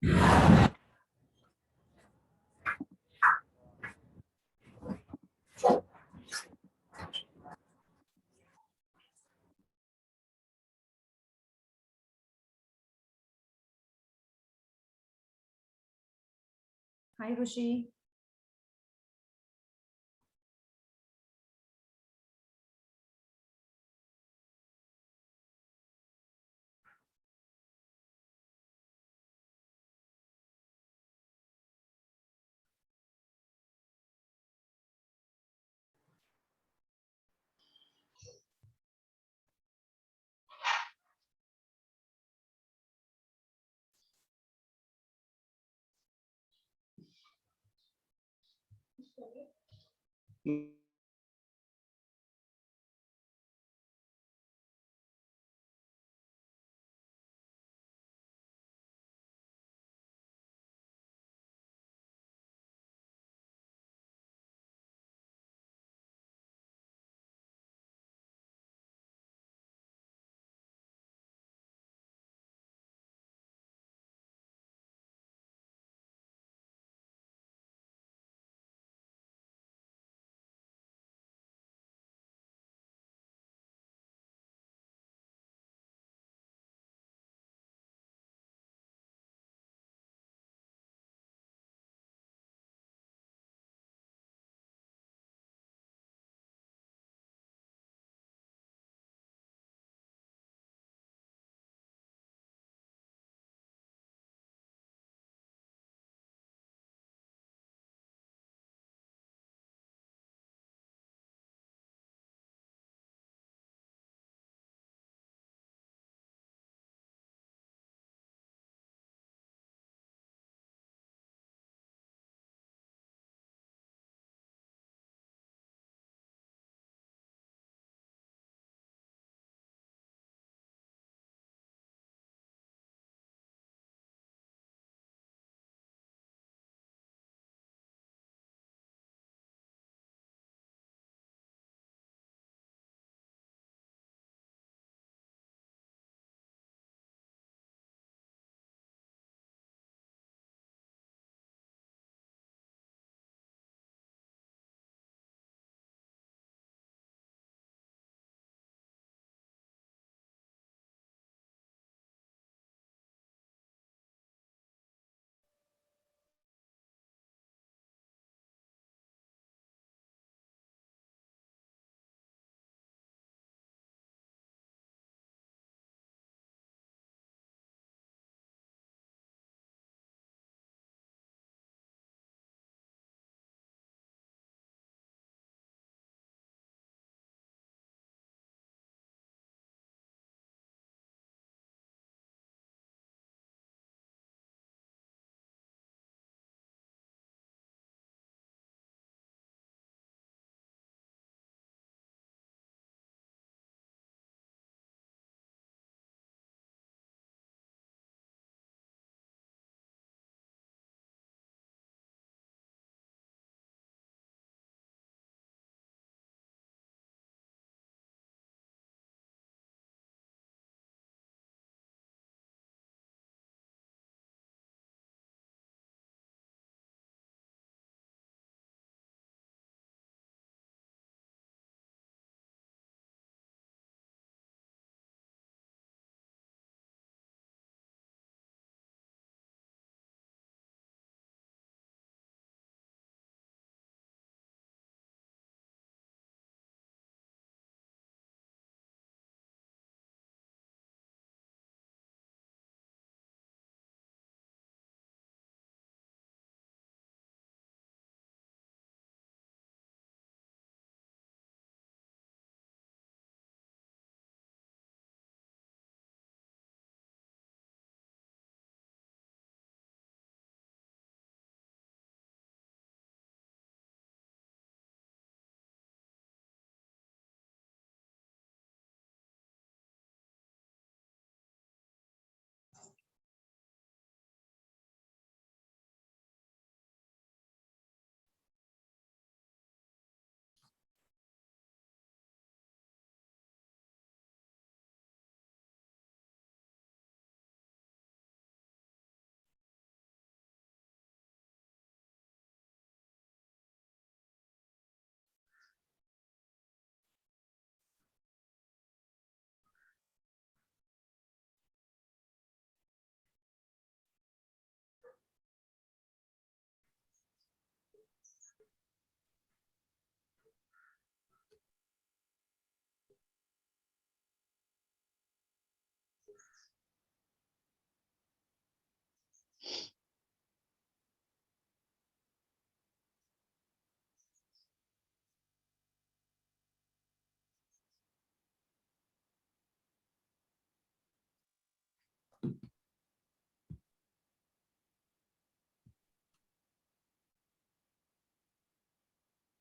Hi, Rushi.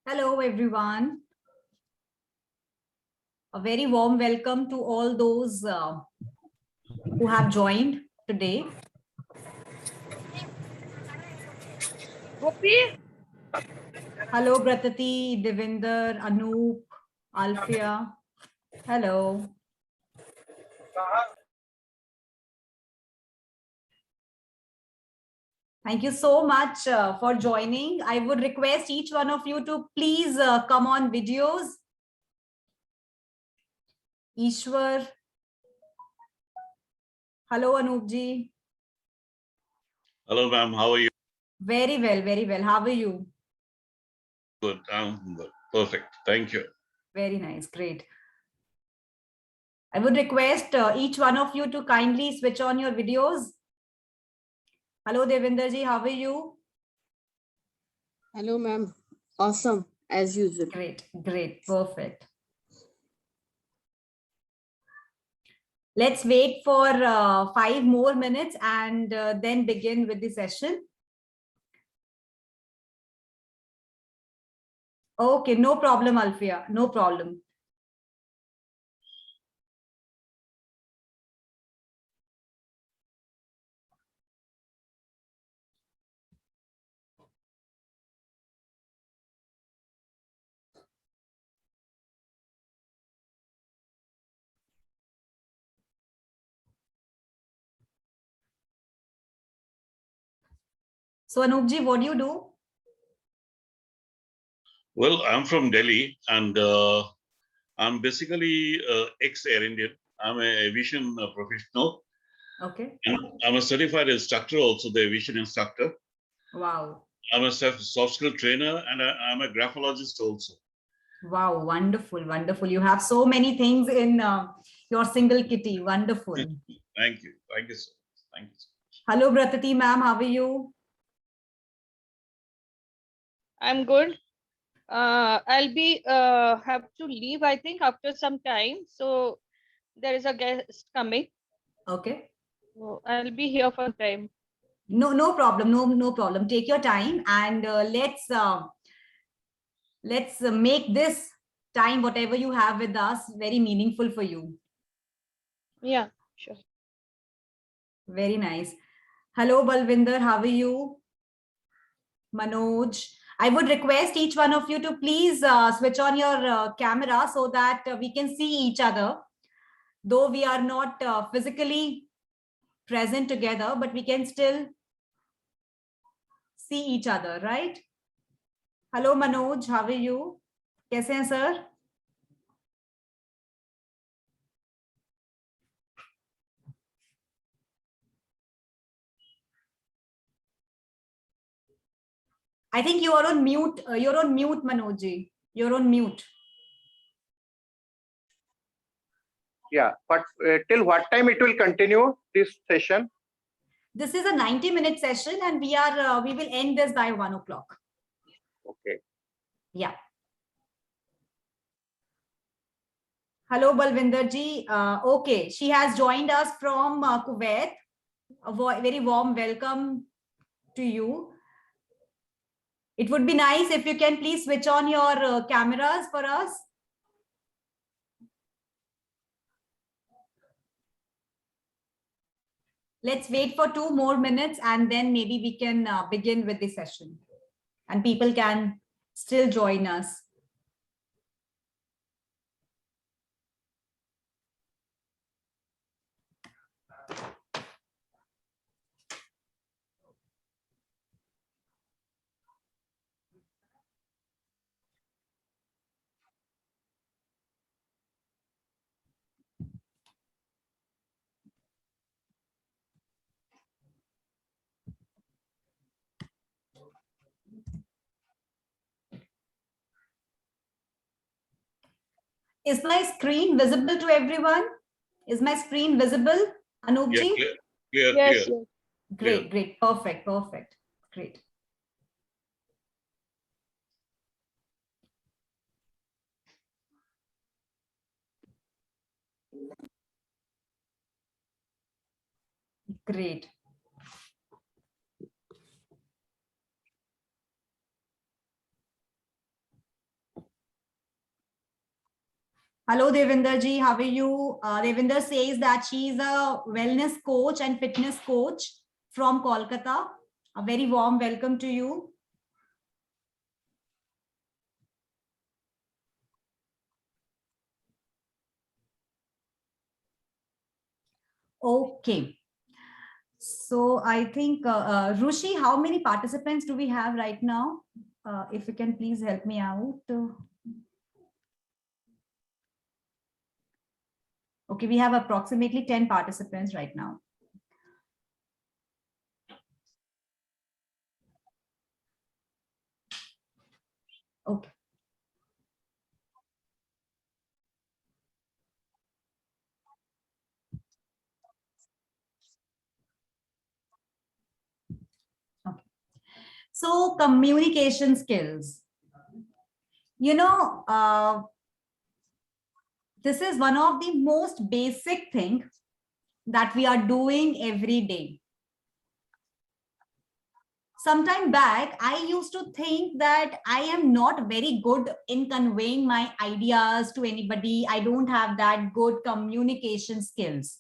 Hello, everyone. A very warm welcome to all those who have joined today. Hello, Bratati, Devinder, Anoop, Alfia. Hello. Thank you so much for joining. I would request each one of you to please come on videos. Ishwar. Hello, Anoopji. Hello, ma'am. How are you? Very well, very well. How are you? Good. I'm good. Perfect. Thank you. Very nice. Great. I would request each one of you to kindly switch on your videos. Hello, Devinder ji. How are you? Hello, ma'am. Awesome, as usual. Great, great, perfect. Let's wait for 5 more minutes and then begin with the session. Okay, no problem, Alfia, no problem. So, Anoopji, what do you do? Well, I'm from Delhi and I'm basically ex-Air Indian. I'm an aviation professional. Okay. And I'm a certified instructor, also the aviation instructor. Wow. I'm a soft skill trainer and I'm a graphologist also. Wow, wonderful, wonderful. You have so many things in your single kitty. Wonderful. Thank you. Thank you so much. Thank you. Hello, Bratati ma'am. How are you? I'm good. I'll be have to leave, I think, after some time. So there is a guest coming. Okay. So I'll be here for time. No problem. No problem. Take your time and let's make this time, whatever you have with us, very meaningful for you. Yeah, sure. Very nice. Hello, Balvinder. How are you? Manoj. I would request each one of you to please switch on your camera so that we can see each other. Though we are not physically present together, but we can still see each other, right? Hello, Manoj. How are you? कैसे हैं sir? I think you are on mute. You're on mute, Manoj. You're on mute. Yeah, but till what time it will continue, this session? This is a 90-minute session and we will end this by 1 o'clock. Okay. Yeah. Hello, Balvinder ji. Okay, she has joined us from Kuwait. A very warm welcome to you. It would be nice if you can please switch on your cameras for us. Let's wait for 2 more minutes and then maybe we can begin with the session and people can still join us. Is my screen visible to everyone? Is my screen visible, Anoopji? Yeah, clear. Yes, yes. Great, great, perfect, perfect, great. Great. Hello, Devinder ji. How are you? Devinder says that she is a wellness coach and fitness coach from Kolkata. A very warm welcome to you. Okay. So I think, Rushi, how many participants do we have right now? If you can please help me out. Okay, we have approximately 10 participants right now. Okay. Okay. So communication skills. You know, this is one of the most basic thing that we are doing every day. Sometime back, I used to think that I am not very good in conveying my ideas to anybody. I don't have that good communication skills.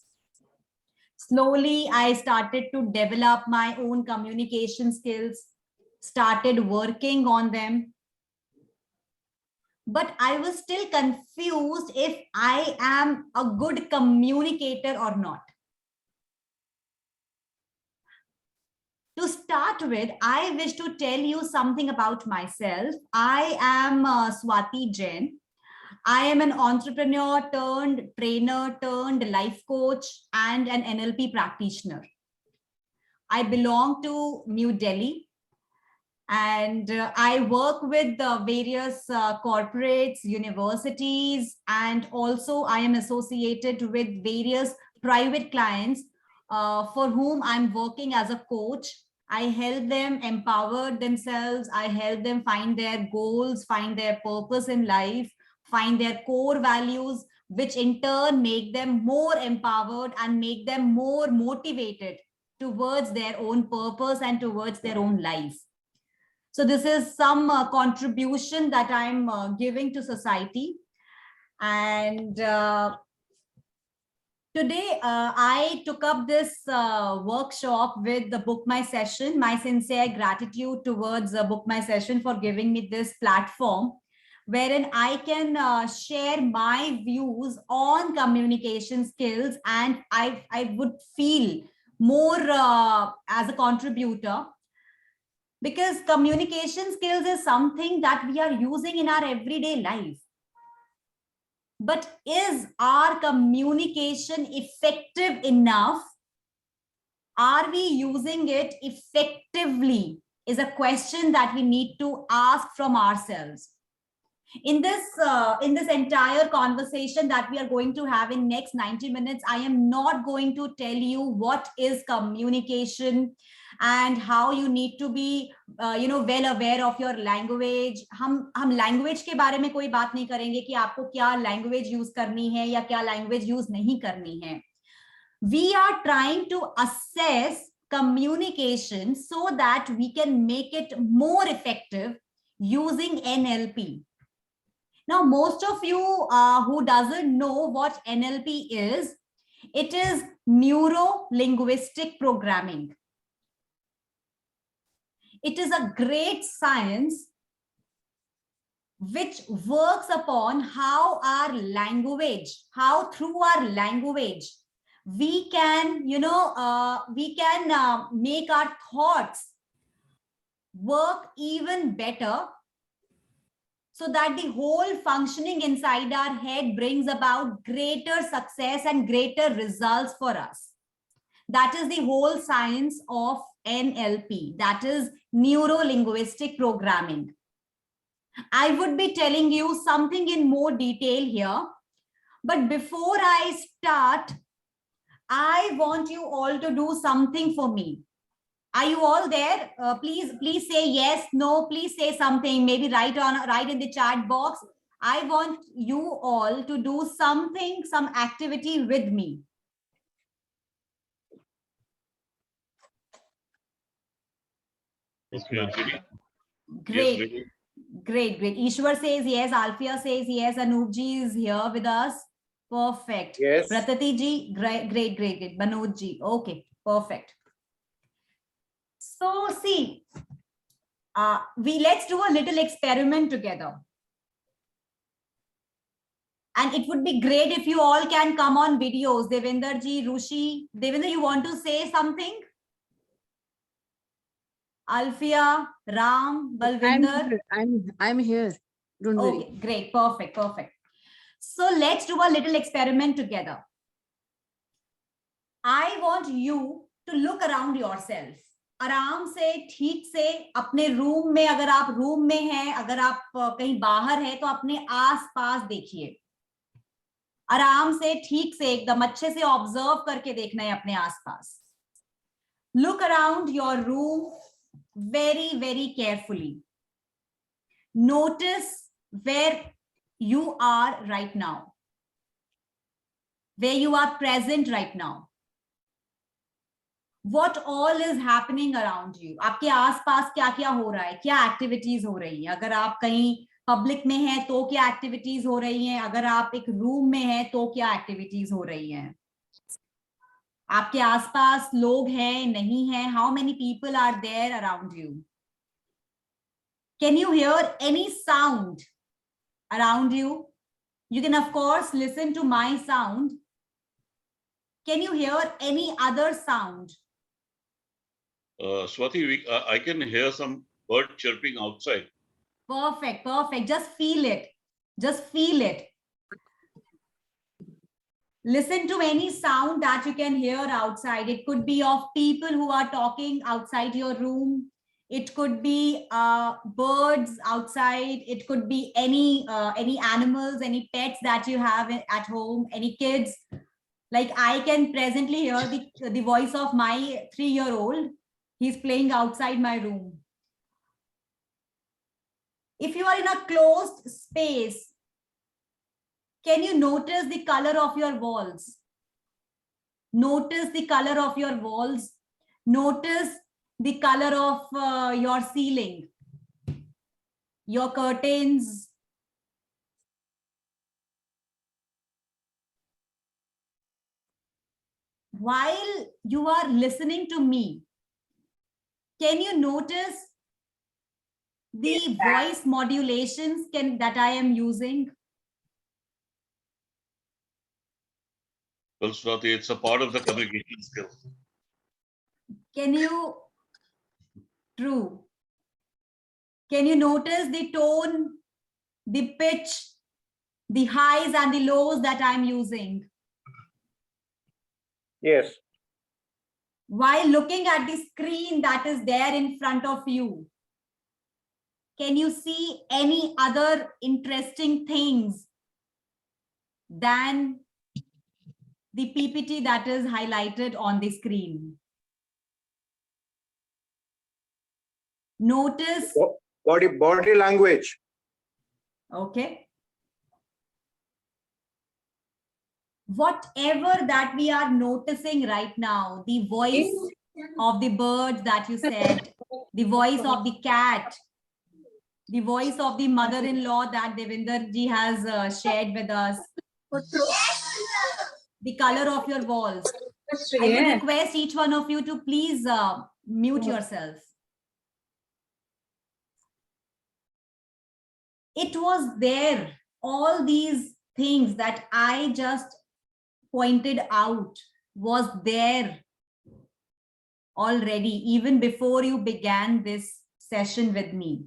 Slowly, I started to develop my own communication skills, started working on them. But I was still confused if I am a good communicator or not. To start with, I wish to tell you something about myself. I am Swati Jain. I am an entrepreneur turned trainer turned life coach and an NLP practitioner. I belong to New Delhi, and I work with various corporates, universities, and also I am associated with various private clients for whom I'm working as a coach. I help them empower themselves. I help them find their goals, find their purpose in life, find their core values, which in turn make them more empowered and make them more motivated towards their own purpose and towards their own life. So this is some contribution that I'm giving to society. And today I took up this workshop with the Book My Session. My sincere gratitude towards Book My Session for giving me this platform wherein I can share my views on communication skills, and I would feel more as a contributor, because communication skills is something that we are using in our everyday life. But is our communication effective enough? Are we using it effectively? Is a question that we need to ask from ourselves. In this entire conversation that we are going to have in next 90 minutes, I am not going to tell you what is communication and how you need to be well aware of your language. हम language के बारे में कोई बात नहीं करेंगे कि आपको क्या language use करनी है या क्या language use नहीं करनी है. We are trying to assess communication so that we can make it more effective using NLP. Now, most of you who doesn't know what NLP is, it is neuro-linguistic programming. It is a great science which works upon how our language, how through our language, we can, make our thoughts work even better, so that the whole functioning inside our head brings about greater success and greater results for us. That is the whole science of NLP, that is neuro-linguistic programming. I would be telling you something in more detail here, but before I start, I want you all to do something for me. Are you all there? Please say yes, no, please say something, maybe write in the chat box. I want you all to do something, some activity with me. Okay, Anjali. Great. Yes, Great, great. Ishwar says yes. Alfia says yes. Anup ji is here with us. Perfect. Yes. Pratati ji, great, great, great, great. Manoj ji, okay, perfect. So see, let's do a little experiment together. And it would be great if you all can come on videos. Devinder ji, Rushi. Devinder, you want to say something? Alfia, Ram, Balvinder. I'm here. Don't worry. Okay, great, perfect, perfect. So let's do a little experiment together. I want you to look around yourself. आराम से, ठीक से अपने room में, अगर आप room में हैं, अगर आप कहीं बाहर हैं, तो अपने आसपास देखिए. आराम से, ठीक से, एकदम अच्छे से ऑब्जर्व करके देखना है अपने आसपास. Look around your room very, very carefully. Notice where you are right now, where you are present right now. What all is happening around you? आपके आसपास क्या क्या हो रहा है, क्या एक्टिविटीज हो रही है? अगर आप कहीं पब्लिक में हैं तो क्या एक्टिविटीज हो रही हैं? अगर आप एक रूम में हैं तो क्या एक्टिविटीज हो रही हैं? आपके आसपास लोग हैं, नहीं हैं? How many people are there around you? Can you hear any sound around you? You can of course listen to my sound. Can you hear any other sound? Swati, I can hear some bird chirping outside. Perfect, perfect. Just feel it. Just feel it. Listen to any sound that you can hear outside. It could be of people who are talking outside your room. It could be birds outside. It could be any animals, any pets that you have at home, any kids. Like I can presently hear the voice of my 3-year-old. He's playing outside my room. If you are in a closed space, can you notice the color of your walls? Notice the color of your walls. Notice the color of your ceiling, your curtains. While you are listening to me, can you notice the voice modulations that I am using? Well, Swati, it's a part of the communication skill. Can you, true. Can you notice the tone, the pitch, the highs and the lows that I'm using? Yes. While looking at the screen that is there in front of you, can you see any other interesting things than the PPT that is highlighted on the screen? Notice. Body language. Okay. Whatever that we are noticing right now, the voice of the birds that you said, the voice of the cat, the voice of the mother-in-law that Devinder ji has shared with us, the color of your walls. I would request each one of you to please mute yourself. It was there, all these things that I just pointed out was there already, even before you began this session with me.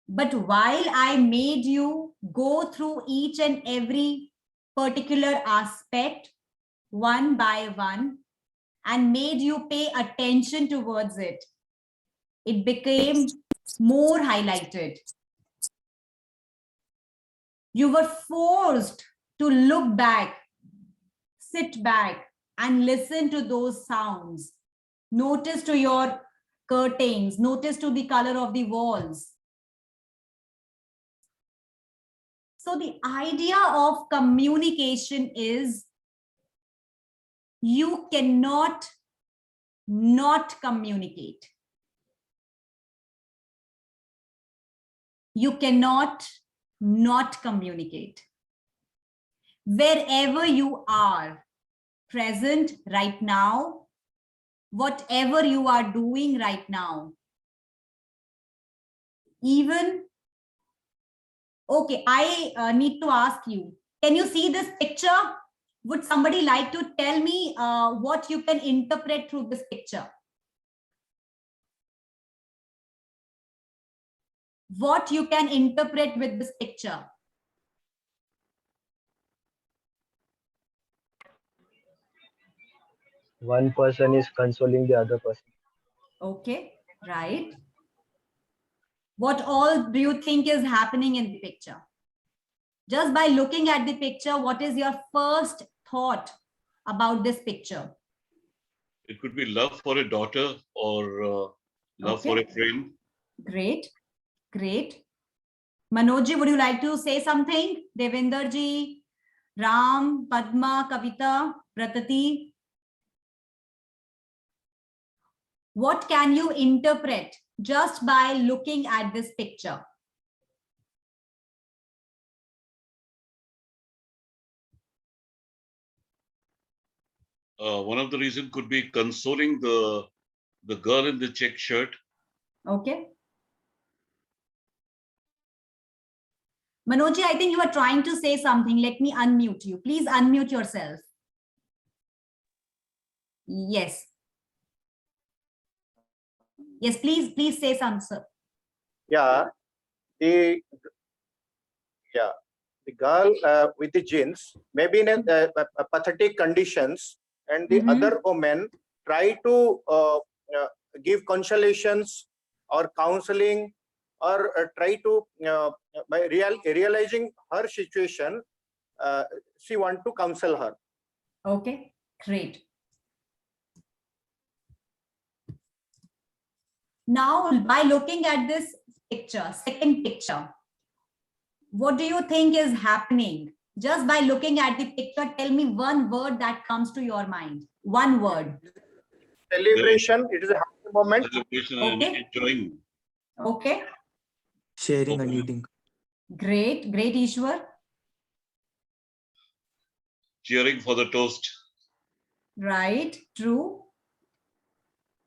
But while I made you go through each and every particular aspect one by one and made you pay attention towards it, it became more highlighted. You were forced to look back, sit back and listen to those sounds. Notice to your curtains, notice to the color of the walls. So the idea of communication is you cannot not communicate. You cannot not communicate. Wherever you are present right now, whatever you are doing right now, even, okay, I need to ask you, can you see this picture? Would somebody like to tell me what you can interpret through this picture? What you can interpret with this picture? One person is consoling the other person. Okay, right. What all do you think is happening in the picture? Just by looking at the picture, what is your first thought about this picture? It could be love for a daughter or love for Okay. a friend. Great, great. Manojji, would you like to say something? Devinderji, Ram, Padma, Kavita, Pratati. What can you interpret just by looking at this picture? One of the reasons could be consoling the girl in the check shirt. Okay. Manojji, I think you are trying to say something. Let me unmute you. Please unmute yourself. Yes. Yes, please say something, sir. Yeah, the girl with the jeans, maybe in a pathetic conditions, and the other women try to give consolations or counseling, or try to by realizing her situation, she want to counsel her. Okay, great. Now, by looking at this picture, second picture, what do you think is happening? Just by looking at the picture, tell me one word that comes to your mind. One word. Celebration, it is a happy moment. Celebration Okay. and enjoying. Okay, Sharing and Okay. eating. great, great, Ishwar. Cheering for the toast. Right, true.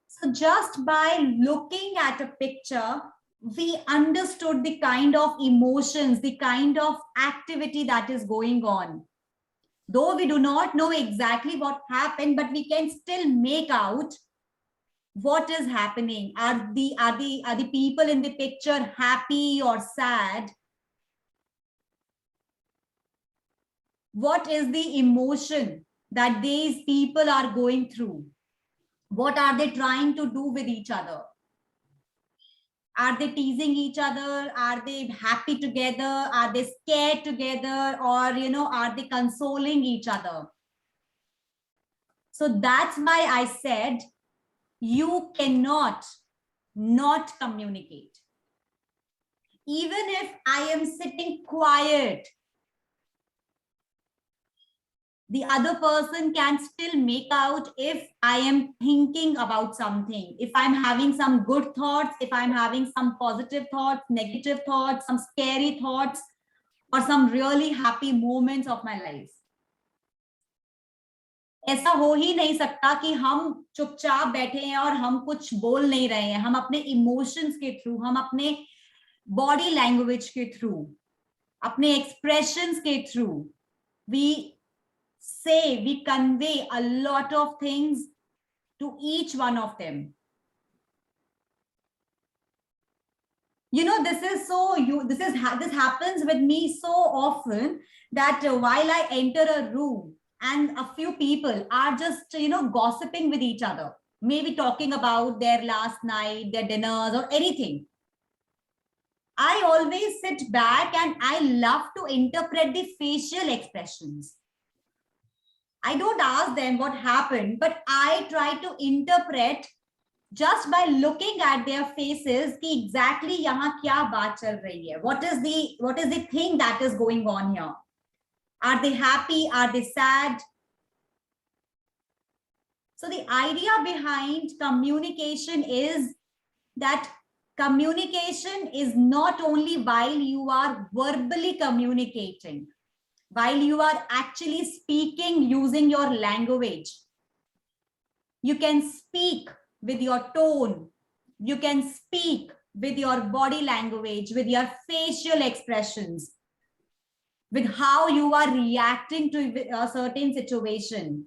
So just by looking at a picture, we understood the kind of emotions, the kind of activity that is going on. Though we do not know exactly what happened, but we can still make out what is happening. Are the people in the picture happy or sad? What is the emotion that these people are going through? What are they trying to do with each other? Are they teasing each other? Are they happy together? Are they scared together? Or, are they consoling each other? So that's why I said you cannot not communicate. Even if I am sitting quiet, the other person can still make out if I am thinking about something, if I'm having some good thoughts, if I'm having some positive thoughts, negative thoughts, some scary thoughts, or some really happy moments of my life. ऐसा हो ही नहीं सकता कि हम चुपचाप बैठे हैं और हम कुछ बोल नहीं रहे हैं. हम अपने इमोशंस के थ्रू, हम अपने बॉडी लैंग्वेज के थ्रू, अपने एक्सप्रेशंस के through, we convey a lot of things to each one of them. This happens with me so often that while I enter a room and a few people are just, gossiping with each other, maybe talking about their last night, their dinners or anything, I always sit back and I love to interpret the facial expressions. I don't ask them what happened, but I try to interpret just by looking at their faces कि exactly यहाँ क्या बात चल रही है. What is the thing that is going on here? Are they happy? Are they sad? So the idea behind communication is that communication is not only while you are verbally communicating, while you are actually speaking using your language. You can speak with your tone. You can speak with your body language, with your facial expressions, with how you are reacting to a certain situation.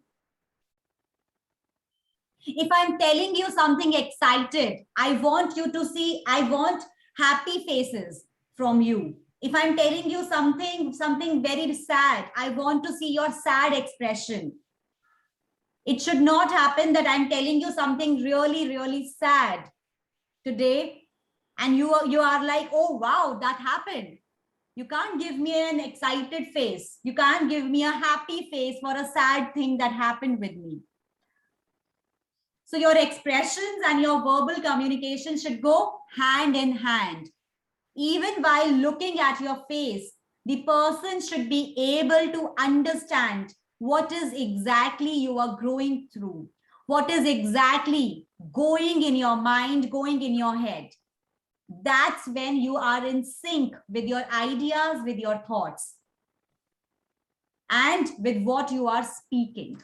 If I'm telling you something excited, I want you to see, I want happy faces from you. If I'm telling you something very sad, I want to see your sad expression. It should not happen that I'm telling you something really, really sad today, and you are like, oh wow, that happened. You can't give me an excited face. You can't give me a happy face for a sad thing that happened with me. So your expressions and your verbal communication should go hand in hand. Even while looking at your face, the person should be able to understand what is exactly you are going through, what is exactly going in your mind, going in your head. That's when you are in sync with your ideas, with your thoughts, and with what you are speaking.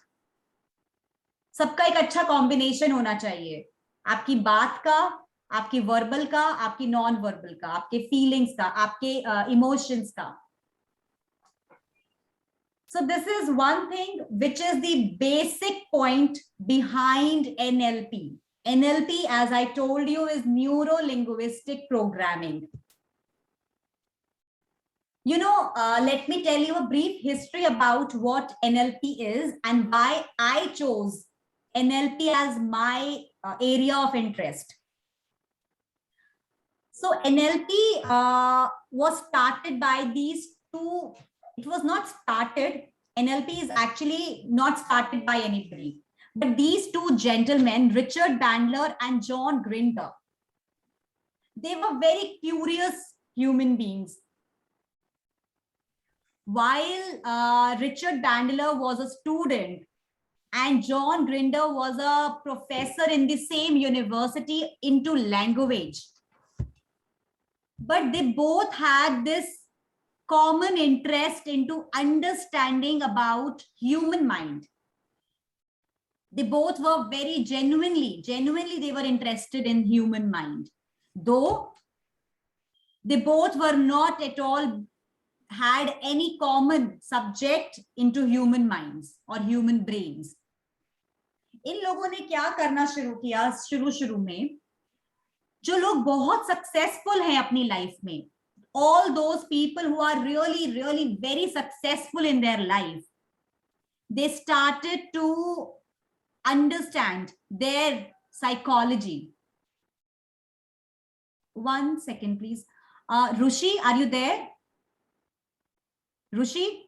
सबका एक अच्छा combination होना चाहिए, आपकी बात का, आपकी verbal का, आपकी नॉन वर्बल का, आपके फीलिंग्स का, आपके इमोशंस का. So this is one thing which is the basic point behind NLP. NLP, as I told you, is neuro-linguistic programming. You know, let me tell you a brief history about what NLP is and why I chose NLP as my area of interest. So NLP was started by these two. It was not started. NLP is actually not started by anybody. But these two gentlemen, Richard Bandler and John Grinder, they were very curious human beings. While Richard Bandler was a student and John Grinder was a professor in the same university into language, but they both had this common interest into understanding about human mind. They both were very genuinely they were interested in human mind, though they both were not at all had any common subject into human minds or human brains. इन लोगों ने क्या करना शुरू किया शुरू में, जो लोग बहुत सक्सेसफुल हैं अपनी लाइफ में, all those people who are really very successful in their life, they started to understand their psychology. One second, please. Rushi, are you there? Rushi?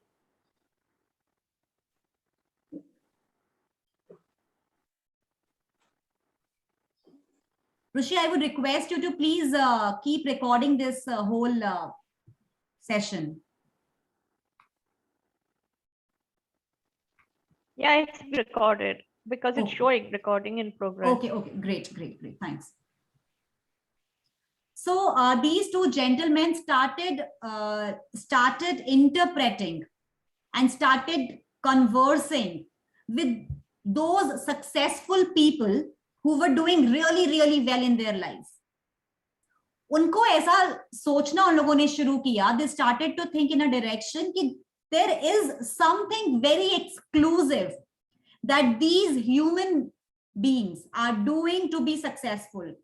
Rushi, I would request you to please keep recording this whole session. Yeah, it's recorded because it's Okay. showing recording in progress. Okay, great, thanks. So these two gentlemen started interpreting and started conversing with those successful people who were doing really well in their lives. उनको ऐसा सोचना उन लोगों ने शुरू किया. They started to think in a direction कि there is something very exclusive that these human beings are doing to be successful.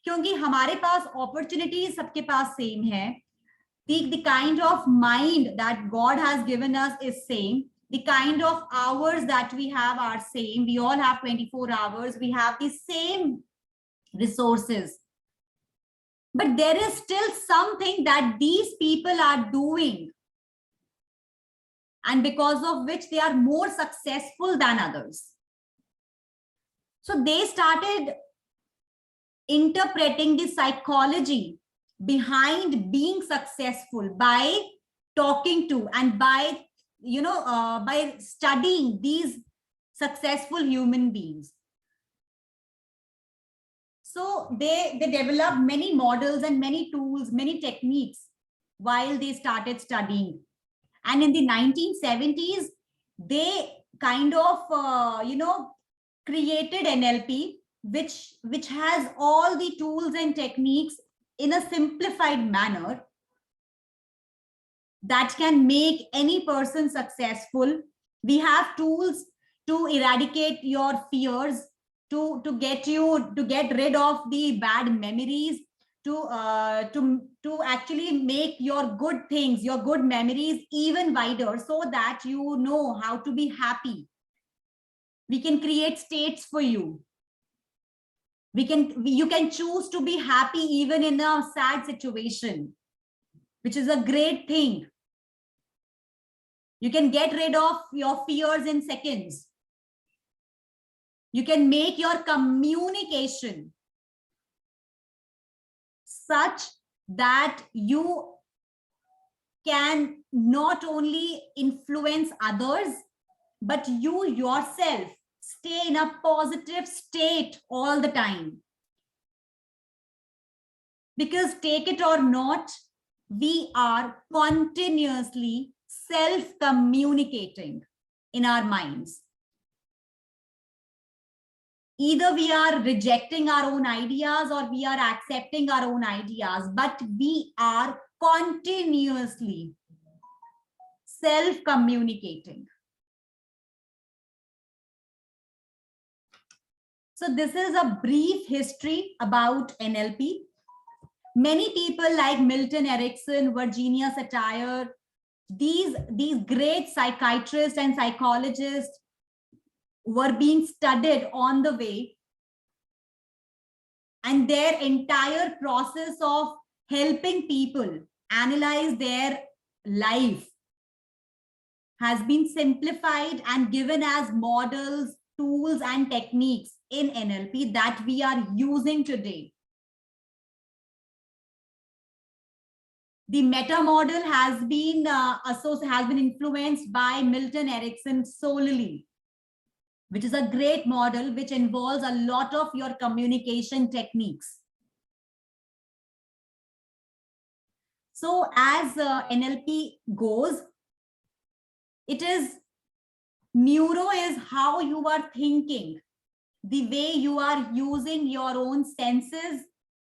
क्योंकि हमारे पास opportunities सबके पास same है. The kind of mind that God has given us is same. The kind of hours that we have are same. We all have 24 hours. We have the same resources. But there is still something that these people are doing, and because of which they are more successful than others. So they started interpreting the psychology behind being successful by talking to and by by studying these successful human beings. So they developed many models and many tools, many techniques while they started studying. And in the 1970s, they kind of, created NLP, which has all the tools and techniques in a simplified manner that can make any person successful. We have tools to eradicate your fears, to get rid of the bad memories, to actually make your good things, your good memories even wider, so that you know how to be happy. We can create states for you. You can choose to be happy even in a sad situation, which is a great thing. You can get rid of your fears in seconds. You can make your communication such that you can not only influence others, but you yourself stay in a positive state all the time. Because take it or not, we are continuously self-communicating in our minds. Either we are rejecting our own ideas or we are accepting our own ideas, but we are continuously self-communicating. So this is a brief history about NLP. Many people like Milton Erickson, Virginia Satir, these great psychiatrists and psychologists were being studied on the way, and their entire process of helping people analyze their life has been simplified and given as models, tools, and techniques in NLP that we are using today. The meta model has been influenced by Milton Erickson solely, which is a great model which involves a lot of your communication techniques. So as NLP goes, neuro is how you are thinking, the way you are using your own senses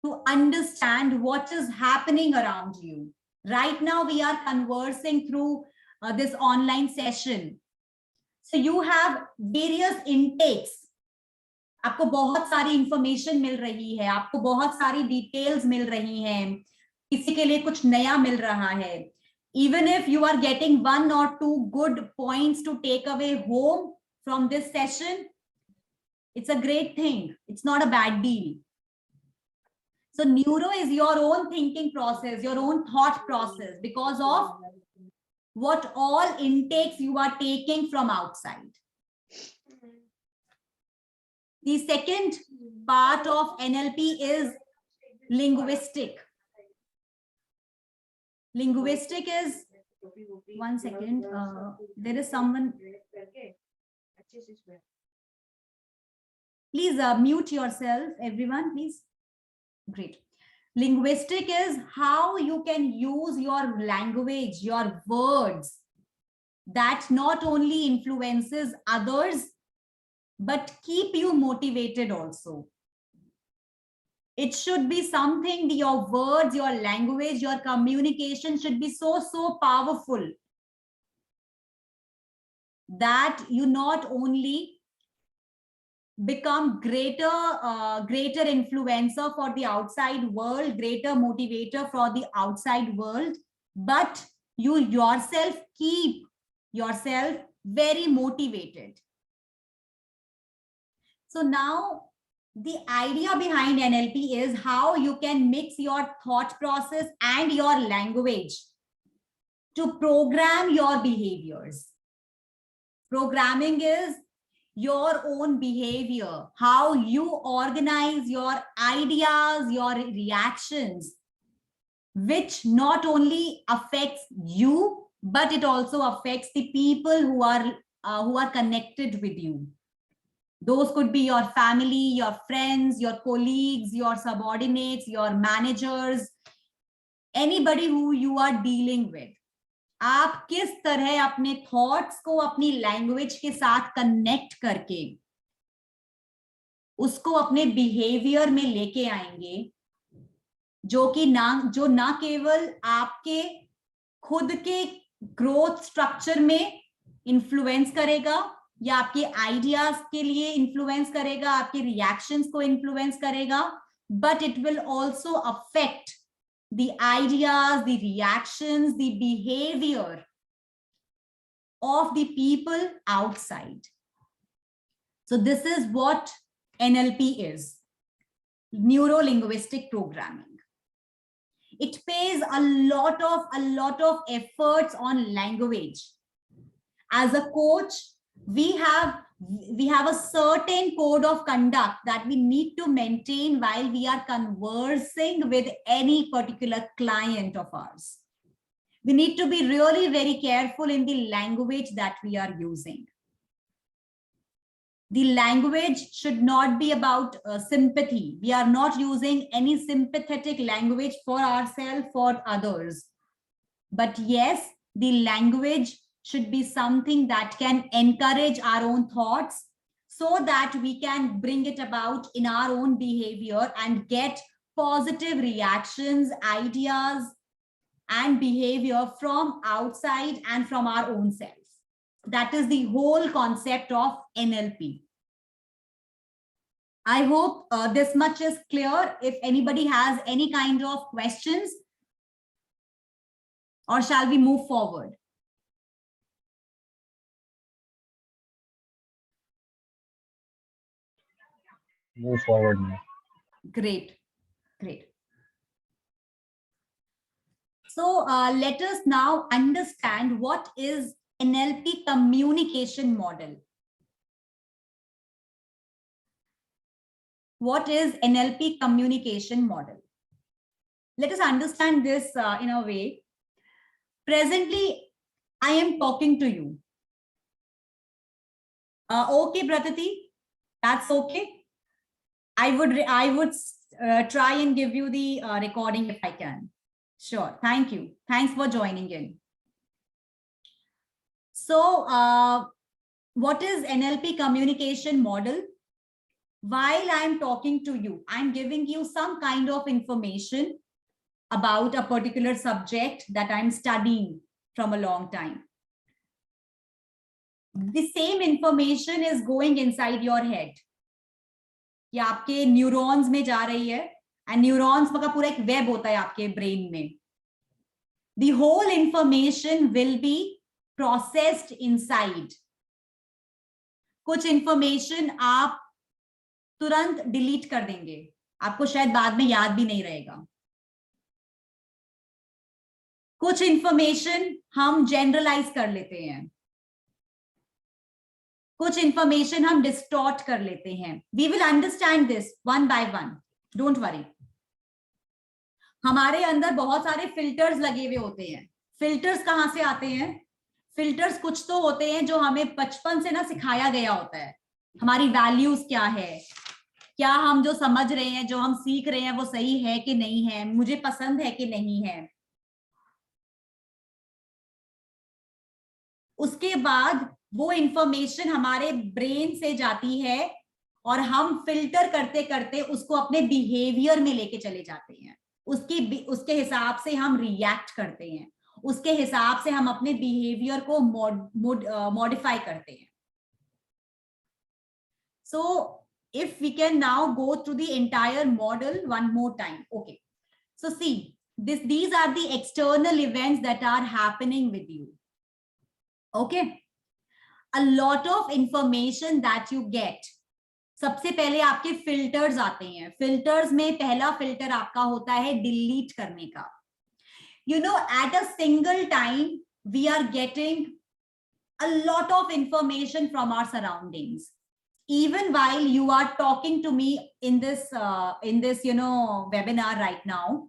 to understand what is happening around you. Right now, we are conversing through this online session. So you have various intakes. आपको बहुत सारी information मिल रही है, आपको बहुत सारी details मिल रही हैं, किसी के लिए कुछ नया मिल रहा है. Even if you are getting 1 or 2 good points to take away home from this session, it's a great thing. It's not a bad deal. So neuro is your own thinking process, your own thought process, because of what all intakes you are taking from outside. The second part of NLP is linguistic. Linguistic is, one second, there is someone. Please mute yourself, everyone, please. Great. Linguistic is how you can use your language, your words, that not only influences others, but keep you motivated also. It should be something, your words, your language, your communication should be so powerful that you not only become greater influencer for the outside world, greater motivator for the outside world, but you yourself keep yourself very motivated. So now the idea behind NLP is how you can mix your thought process and your language to program your behaviors. Programming is your own behavior, how you organize your ideas, your reactions, which not only affects you, but it also affects the people who are connected with you. Those could be your family, your friends, your colleagues, your subordinates, your managers, anybody who you are dealing with. आप किस तरह अपने thoughts को अपनी language के साथ connect करके उसको अपने बिहेवियर में लेके आएंगे, जो ना केवल आपके खुद के ग्रोथ स्ट्रक्चर में इन्फ्लुएंस करेगा या आपके आइडियाज के लिए इन्फ्लुएंस करेगा, आपके रिएक्शंस को इन्फ्लुएंस करेगा, but it will also affect the ideas, the reactions, the behavior of the people outside. So this is what NLP is, neuro-linguistic programming. It pays a lot of efforts on language. As a coach, we have a certain code of conduct that we need to maintain while we are conversing with any particular client of ours. We need to be really very careful in the language that we are using. The language should not be about sympathy. We are not using any sympathetic language for ourselves, for others. But yes, the language should be something that can encourage our own thoughts so that we can bring it about in our own behavior and get positive reactions, ideas, and behavior from outside and from our own selves. That is the whole concept of NLP. I hope this much is clear. If anybody has any kind of questions, or shall we move forward? Move forward now. Great, great. So let us now understand what is NLP communication model. What is NLP communication model? Let us understand this in a way. Presently, I am talking to you. Okay, Pratati, that's okay. I would try and give you the recording if I can. Sure. Thank you. Thanks for joining in. So what is NLP communication model? While I'm talking to you, I'm giving you some kind of information about a particular subject that I'm studying from a long time. The same information is going inside your head. ये आपके neurons में जा रही है, and neurons का पूरा एक web होता है आपके ब्रेन में. The whole information will be processed inside. कुछ इंफॉर्मेशन आप तुरंत डिलीट कर देंगे, आपको शायद बाद में याद भी नहीं रहेगा. कुछ इंफॉर्मेशन हम जनरलाइज कर लेते हैं, कुछ इंफॉर्मेशन हम डिस्टॉर्ट कर लेते हैं. We will understand this one by one, don't worry. हमारे अंदर बहुत सारे फिल्टर्स लगे हुए होते हैं. फिल्टर्स कहाँ से आते हैं? फिल्टर्स कुछ तो होते हैं जो हमें बचपन से ना सिखाया गया होता है. हमारी वैल्यूज क्या है, क्या हम जो समझ रहे हैं, जो हम सीख रहे हैं, वो सही है कि नहीं है, मुझे पसंद है कि नहीं है. उसके बाद वो इंफॉर्मेशन हमारे ब्रेन से जाती है और हम फिल्टर करते करते उसको अपने बिहेवियर में लेके चले जाते हैं. उसके हिसाब से हम रिएक्ट करते हैं, उसके हिसाब से हम अपने बिहेवियर को मॉडिफाई करते हैं. So if we can now go through the entire model one more time. Okay, so see, these are the external events that are happening with you. Okay, a lot of information that you get. सबसे पहले आपके filters आते हैं. Filters में पहला filter आपका होता है डिलीट करने का. You know, at a single time we are getting a lot of information from our surroundings. Even while you are talking to me in this webinar right now,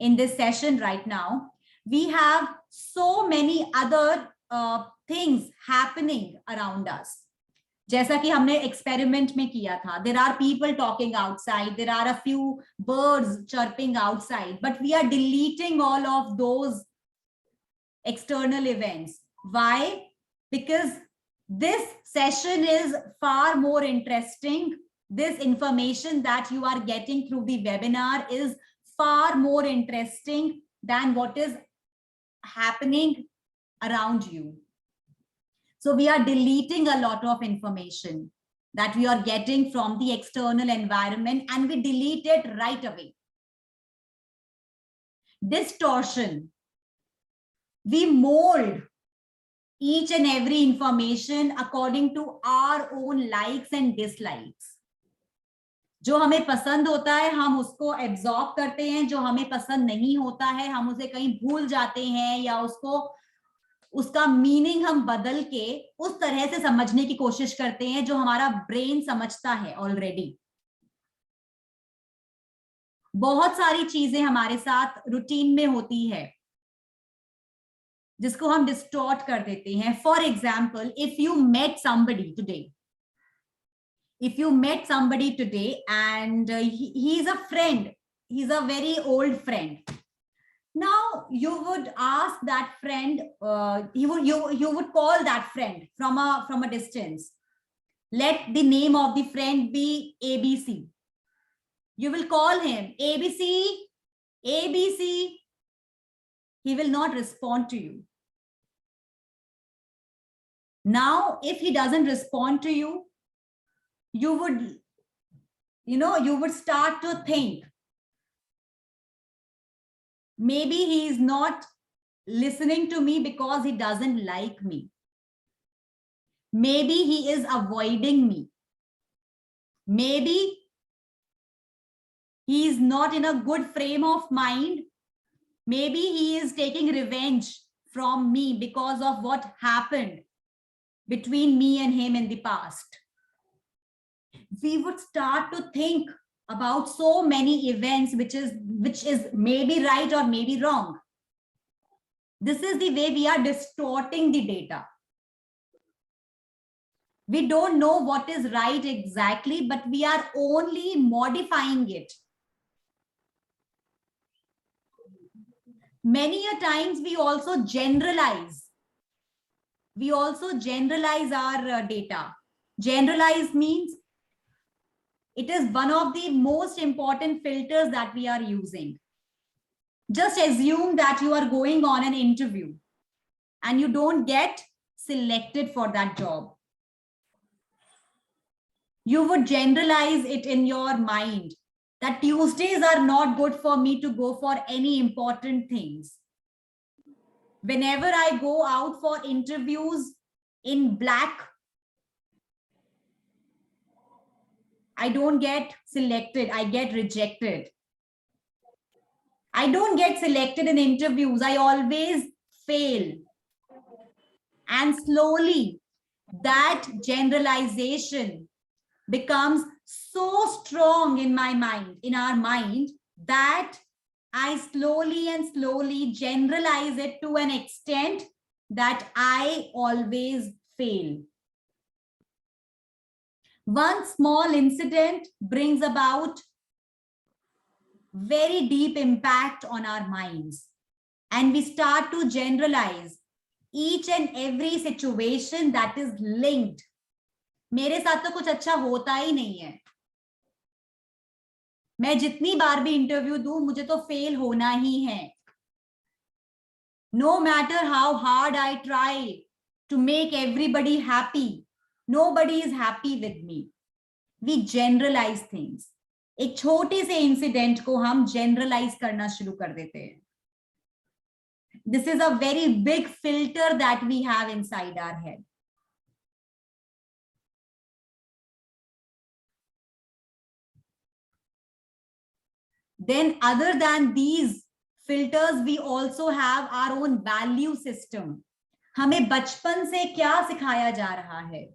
in this session right now, we have so many other things happening around us. जैसा कि हमने experiment में किया था, there are people talking outside, there are a few birds chirping outside, but we are deleting all of those external events. Why? Because this session is far more interesting. This information that you are getting through the webinar is far more interesting than what is happening around you. So we are deleting a lot of information that we are getting from the external environment, and we delete it right away. Distortion. We mold each and every information according to our own likes and dislikes. जो हमें पसंद होता है हम उसको absorb करते हैं, जो हमें पसंद नहीं होता है हम उसे कहीं भूल जाते हैं, या उसका मीनिंग हम बदल के उस तरह से समझने की कोशिश करते हैं जो हमारा ब्रेन समझता है ऑलरेडी। बहुत सारी चीजें हमारे साथ रूटीन में होती है जिसको हम डिस्टॉर्ट कर देते हैं। For example, if you met somebody today and he is a friend, he's a very old friend. Now you would ask that friend, you would call that friend from a distance. Let the name of the friend be ABC. You will call him ABC, ABC. He will not respond to you. Now, if he doesn't respond to you, you would start to think, maybe he is not listening to me because he doesn't like me. Maybe he is avoiding me. Maybe he is not in a good frame of mind. Maybe he is taking revenge from me because of what happened between me and him in the past. We would start to think about so many events, which is maybe right or maybe wrong. This is the way we are distorting the data. We don't know what is right exactly, but we are only modifying it. Many a times we also generalize. We also generalize our data. Generalize means it is one of the most important filters that we are using. Just assume that you are going on an interview and you don't get selected for that job. You would generalize it in your mind that Tuesdays are not good for me to go for any important things. Whenever I go out for interviews in black, I don't get selected, I get rejected. I don't get selected in interviews, I always fail. And slowly that generalization becomes so strong in my mind, in our mind, that I slowly and slowly generalize it to an extent that I always fail. One small incident brings about very deep impact on our minds, and we start to generalize each and every situation that is linked. मेरे साथ तो कुछ अच्छा होता ही नहीं है, मैं जितनी बार भी इंटरव्यू दूं मुझे तो फेल होना ही है. No matter how hard I try to make everybody happy, nobody is happy with me. We generalize things. एक छोटे से इंसिडेंट को हम जनरलाइज करना शुरू कर देते हैं. This is a very big filter that we have inside our head. Then other than these filters, we also have our own value system. हमें बचपन से क्या सिखाया जा रहा है?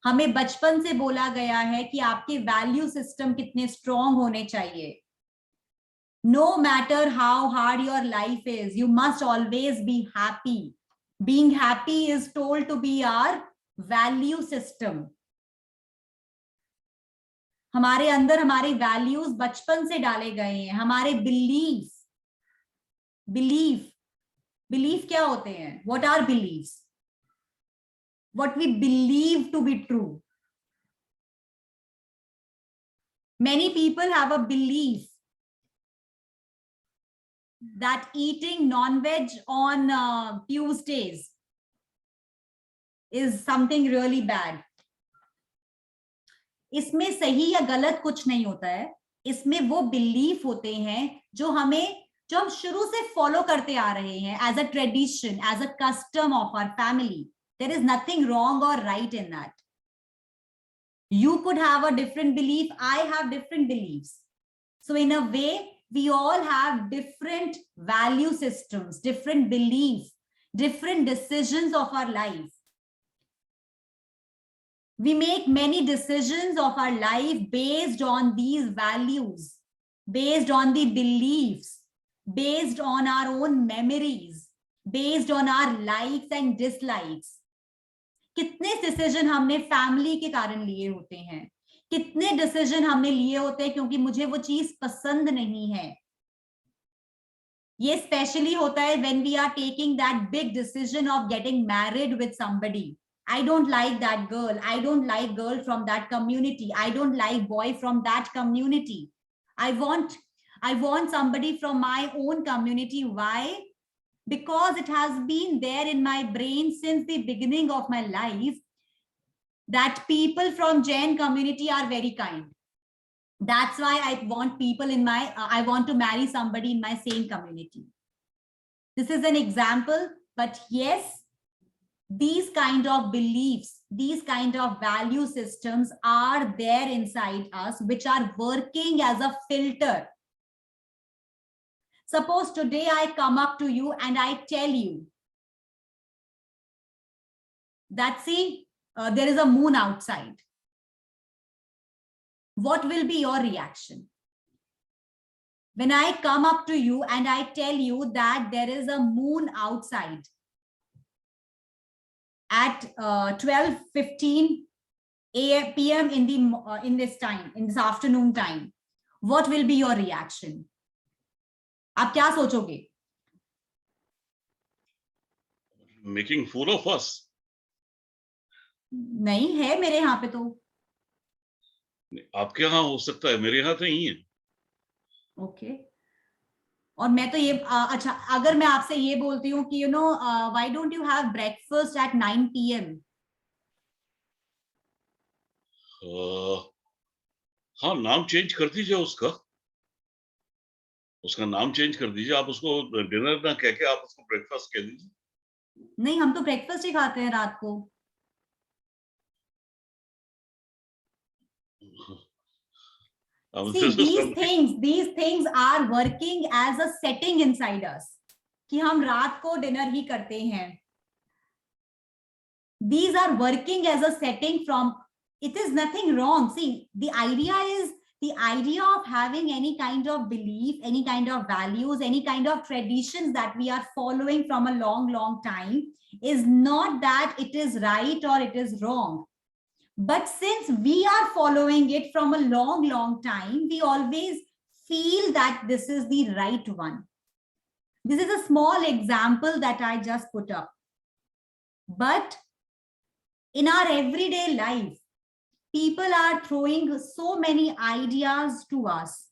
हमें बचपन से बोला गया है कि आपके वैल्यू सिस्टम कितने स्ट्रॉन्ग होने चाहिए. No matter how hard your life is, you must always be happy. Being happy is told to be our value system. हमारे अंदर हमारे वैल्यूज बचपन से डाले गए हैं, हमारे बिलीफ क्या होते हैं? What are beliefs? What we believe to be true. Many people have a belief that eating non-veg on Tuesdays is something really bad. इसमें सही या गलत कुछ नहीं होता है, इसमें वो बिलीफ होते हैं जो हम शुरू से फॉलो करते आ रहे हैं as a tradition, as a custom of our family. There is nothing wrong और right in that. You could have a different belief. I have different beliefs. So in a way, we all have different value systems, different beliefs, different decisions of our life. We make many decisions of our life based on these values, based on the beliefs, based on our own memories, based on our likes and dislikes. कितने decision हमने family के कारण लिए होते हैं, कितने decision हमने लिए होते हैं क्योंकि मुझे वो चीज पसंद नहीं है. ये स्पेशली होता है when we are taking that big decision of getting married with somebody. I don't like that girl. I don't like girl from that community. I don't like boy from that community. I want somebody from my own community. Why? Because it has been there in my brain since the beginning of my life that people from Jain community are very kind. That's why I want people in my, I want to marry somebody in my same community. This is an example, but yes, these kind of beliefs, these kind of value systems are there inside us, which are working as a filter. Suppose today I come up to you and I tell you that, see, there is a moon outside. What will be your reaction? When I come up to you and I tell you that there is a moon outside at 12:15 p.m. in this afternoon time, what will be your reaction? आप क्या सोचोगे? Making fool of us. नहीं है मेरे यहाँ पे तो. आपके यहाँ हो सकता है, मेरे यहाँ तो नहीं है. ओके. और मैं तो ये अच्छा, अगर मैं आपसे ये बोलती हूँ कि why don't you have breakfast at 9 p.m? हाँ, नाम चेंज कर दीजिए उसका नाम चेंज कर दीजिए. आप उसको डिनर ना कह के आप उसको ब्रेकफास्ट कह दीजिए. नहीं, हम तो ब्रेकफास्ट ही खाते हैं रात को. See, these things are working as a setting inside us कि हम रात को डिनर ही करते हैं. These are working as a setting from, it is nothing wrong. See, the idea of having any kind of belief, any kind of values, any kind of traditions that we are following from a long time is not that it is right or it is wrong. But since we are following it from a long time, we always feel that this is the right one. This is a small example that I just put up. But in our everyday life, people are throwing so many ideas to us.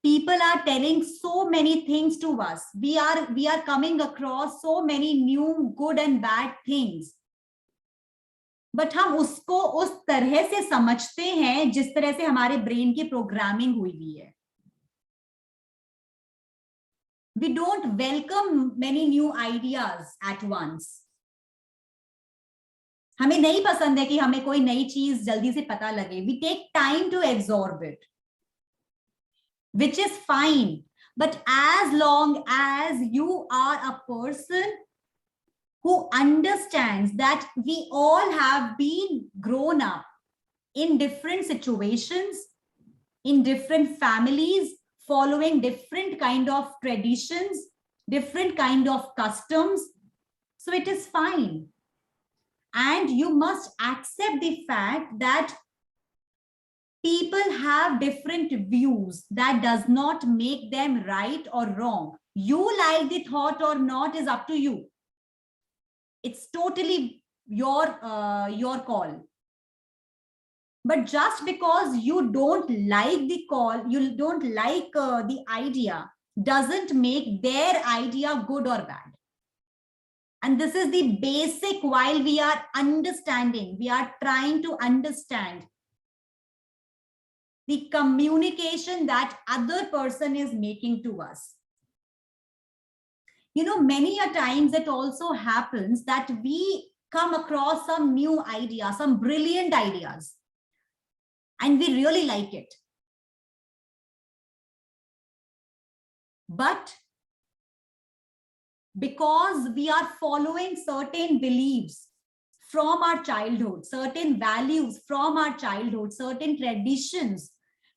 People are telling so many things to us. We are coming across so many new good and bad things. But हम उसको उस तरह से समझते हैं जिस तरह से हमारे ब्रेन की प्रोग्रामिंग हुई हुई है. We don't welcome many new ideas at once. हमें नहीं पसंद है कि हमें कोई नई चीज जल्दी से पता लगे. We take time to absorb it, which is fine. But as long as you are a person who understands that we all have been grown up in different situations, in different families, following different kind of traditions, different kind of customs. So it is fine. And you must accept the fact that people have different views. That does not make them right or wrong. You like the thought or not is up to you. It's totally your call. But just because you don't like the call, you don't like the idea, doesn't make their idea good or bad. And this is the basic, while we are understanding, we are trying to understand the communication that other person is making to us. You know, many a times it also happens that we come across some new idea, some brilliant ideas, and we really like it. But because we are following certain beliefs from our childhood, certain values from our childhood, certain traditions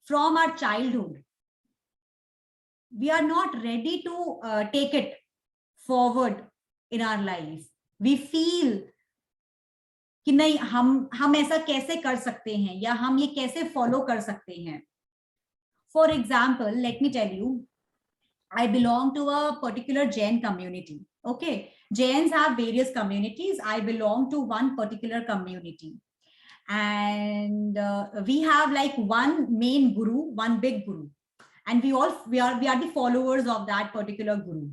from our childhood, we are not ready to take it forward in our life. We feel कि नहीं, हम ऐसा कैसे कर सकते हैं, या हम ये कैसे फॉलो कर सकते हैं. For example, let me tell you, I belong to a particular Jain community. Okay, Jains have various communities. I belong to one particular community, and we have like one main guru, one big guru, and we are the followers of that particular guru.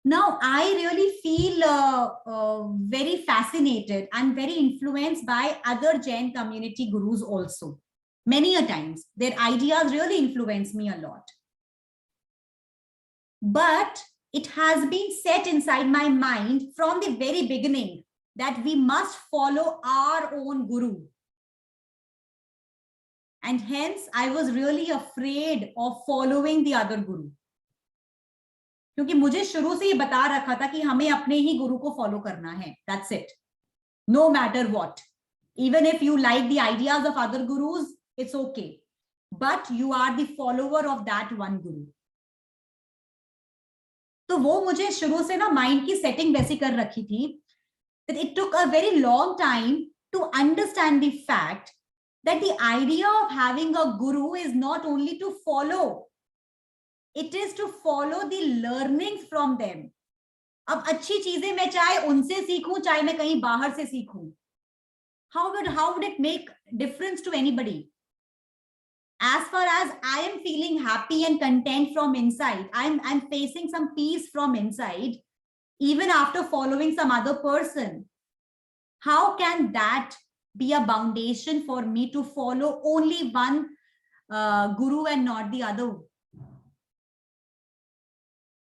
Now, I really feel very fascinated and very influenced by other Jain community gurus also. Many a times, their ideas really influence me a lot. But it has been set inside my mind from the very beginning that we must follow our own guru. And hence, I was really afraid of following the other guru. क्योंकि मुझे शुरू से ये बता रखा था कि हमें अपने ही गुरु को फॉलो करना है. That's it. No matter what. Even if you like the ideas of other gurus, it's okay. But you are the follower of that one guru. तो वो मुझे शुरू से ना माइंड की सेटिंग वैसी कर रखी थी that it took a very long time to understand the fact that the idea of having a guru is not only to follow, it is to follow the learnings from them. अब अच्छी चीजें मैं चाहे उनसे सीखूं, चाहे मैं कहीं बाहर से सीखूं, how would it make difference to anybody? As far as I am feeling happy and content from inside, I'm facing some peace from inside, even after following some other person. How can that be a foundation for me to follow only one guru and not the other?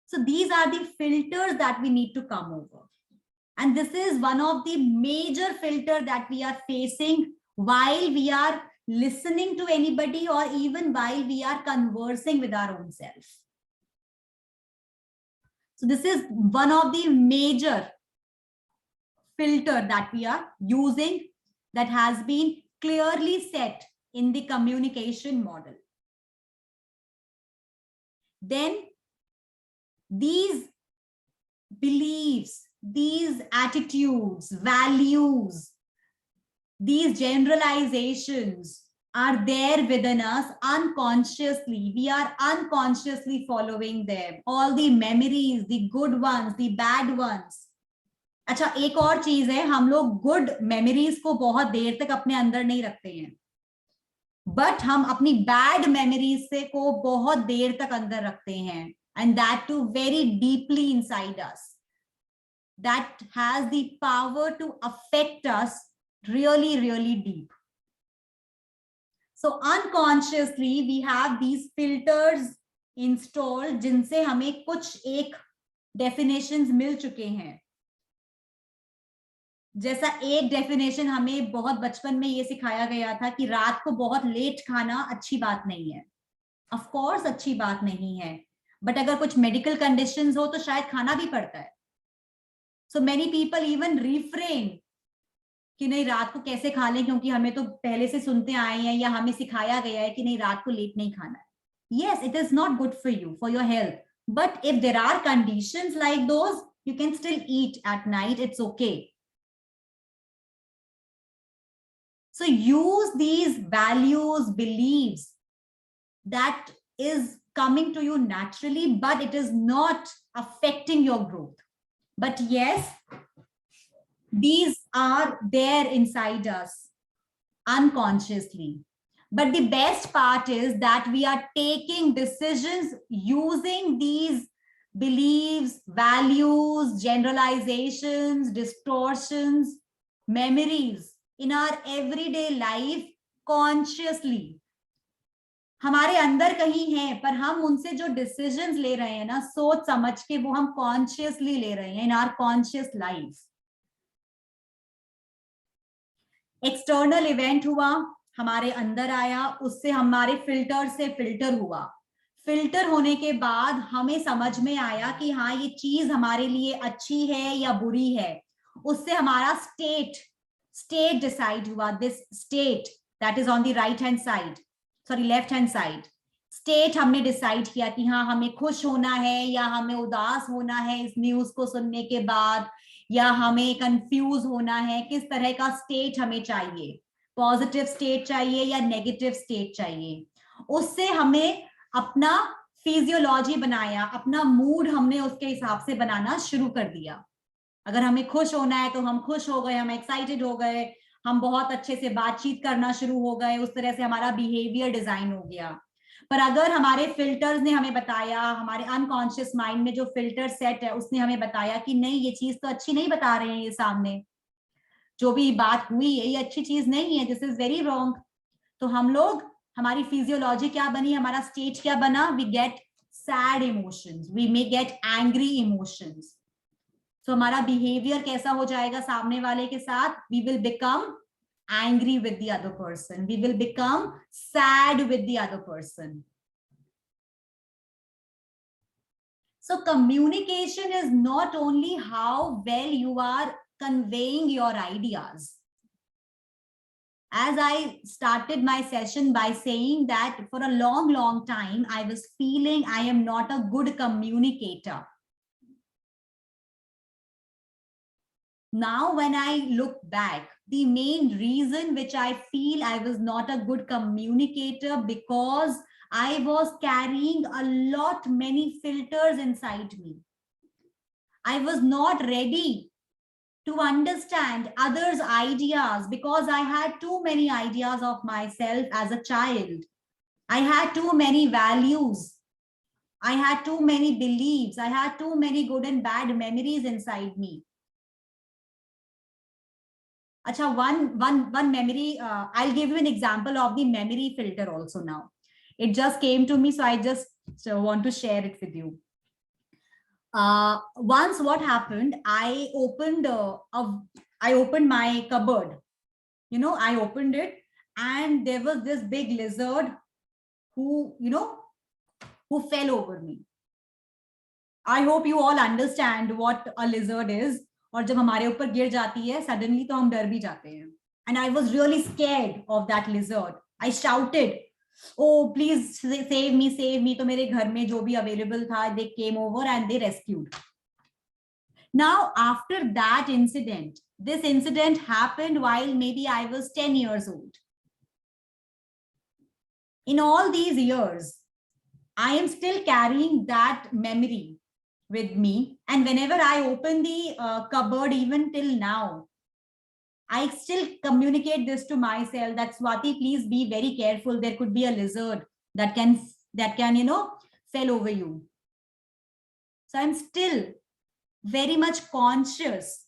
So these are the filters that we need to come over. And this is one of the major filters that we are facing while we are listening to anybody, or even while we are conversing with our own self. So this is one of the major filter that we are using, that has been clearly set in the communication model. Then these beliefs, these attitudes, values, these generalizations are there within us unconsciously. We are unconsciously following them. All the memories, the good ones, the bad ones. अच्छा, एक और चीज है, हम लोग good memories को बहुत देर तक अपने अंदर नहीं रखते हैं, बट हम अपनी बैड मेमोरीज से को बहुत देर तक अंदर रखते हैं, and that too very deeply inside us. That has the power to affect us really, really deep. So unconsciously we have these filters installed, जिनसे हमें कुछ एक definitions मिल चुके हैं. जैसा एक डेफिनेशन हमें बहुत बचपन में ये सिखाया गया था कि रात को बहुत लेट खाना अच्छी बात नहीं है. ऑफ कोर्स अच्छी बात नहीं है, बट अगर कुछ मेडिकल कंडीशंस हो तो शायद खाना भी पड़ता है. So many people even refrain कि नहीं रात को कैसे खा लें, क्योंकि हमें तो पहले से सुनते आए हैं या हमें सिखाया गया है कि नहीं रात को लेट नहीं खाना है. Yes, it is not good for you, for your health. But if there are conditions like those, you can still eat at night. It's okay. So use these values, beliefs that is coming to you naturally, but it is not affecting your growth. But yes, these are there inside us unconsciously. But the best part is that we are taking decisions using these beliefs, values, generalizations, distortions, memories in our everyday life consciously. हमारे अंदर कहीं है, पर हम उनसे जो decisions ले रहे हैं ना, सोच समझ के, वो हम कॉन्शियसली ले रहे हैं in our conscious life. External event हुआ, हमारे अंदर आया, उससे हमारे फिल्टर से फिल्टर हुआ. फिल्टर होने के बाद हमें समझ में आया कि हाँ ये चीज हमारे लिए अच्छी है या बुरी है. उससे हमारा स्टेट डिसाइड हुआ. This state that is on the right hand side, sorry left hand side, state हमने डिसाइड किया कि हाँ हमें खुश होना है या हमें उदास होना है इस न्यूज को सुनने के बाद, या हमें कंफ्यूज होना है. किस तरह का स्टेट हमें चाहिए, पॉजिटिव स्टेट चाहिए या नेगेटिव स्टेट चाहिए. उससे हमें अपना फिजियोलॉजी बनाया, अपना मूड हमने उसके हिसाब से बनाना शुरू कर दिया. अगर हमें खुश होना है तो हम खुश हो गए, हम एक्साइटेड हो गए, हम बहुत अच्छे से बातचीत करना शुरू हो गए, उस तरह से हमारा बिहेवियर डिजाइन हो गया. पर अगर हमारे फिल्टर्स ने हमें बताया, हमारे अनकॉन्शियस माइंड में जो फिल्टर सेट है उसने हमें बताया कि नहीं ये चीज तो अच्छी नहीं बता रहे हैं, ये सामने जो भी बात हुई है ये अच्छी चीज नहीं है, दिस इज वेरी रॉन्ग. तो हम लोग, हमारी फिजियोलॉजी क्या बनी, हमारा स्टेट क्या बना, we get sad emotions, we may get angry emotions. तो हमारा बिहेवियर कैसा हो जाएगा सामने वाले के साथ, we will become angry with the other person, we will become sad with the other person. So communication is not only how well you are conveying your ideas. As I started my session by saying that for a long time I was feeling I am not a good communicator. Now when I look back, the main reason which I feel I was not a good communicator because I was carrying many filters inside me. I was not ready to understand others' ideas because I had too many ideas of myself as a child. I had too many values. I had too many beliefs. I had too many good and bad memories inside me. Acha, one memory, I'll give you an example of the memory filter also now. It just came to me, so I just want to share it with you. Once what happened, I opened my cupboard. You know, I opened it and there was this big lizard who fell over me. I hope you all understand what a lizard is. और जब हमारे ऊपर गिर जाती है suddenly तो हम डर भी जाते हैं. And I was really scared of that lizard. I shouted, "Oh, please save me, save me!" तो मेरे घर में जो भी available था, they came over and they rescued. Now, after that incident, this incident happened while maybe I was 10 years old. In all these years, I am still carrying that memory with me, and whenever I open the cupboard, even till now, I still communicate this to myself that Swati, please be very careful. There could be a lizard that can fell over you. So I'm still very much conscious,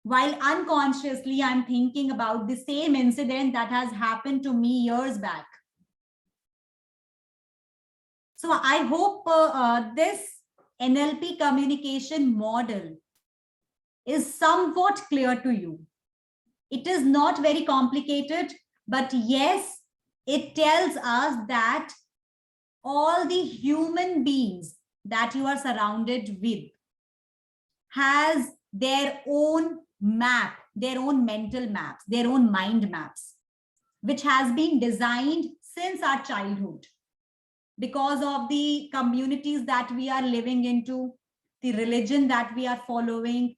while unconsciously I'm thinking about the same incident that has happened to me years back. So I hope this NLP communication model is somewhat clear to you. It is not very complicated, but yes, it tells us that all the human beings that you are surrounded with has their own map, their own mental maps, their own mind maps, which has been designed since our childhood. Because of the communities that we are living into, the religion that we are following,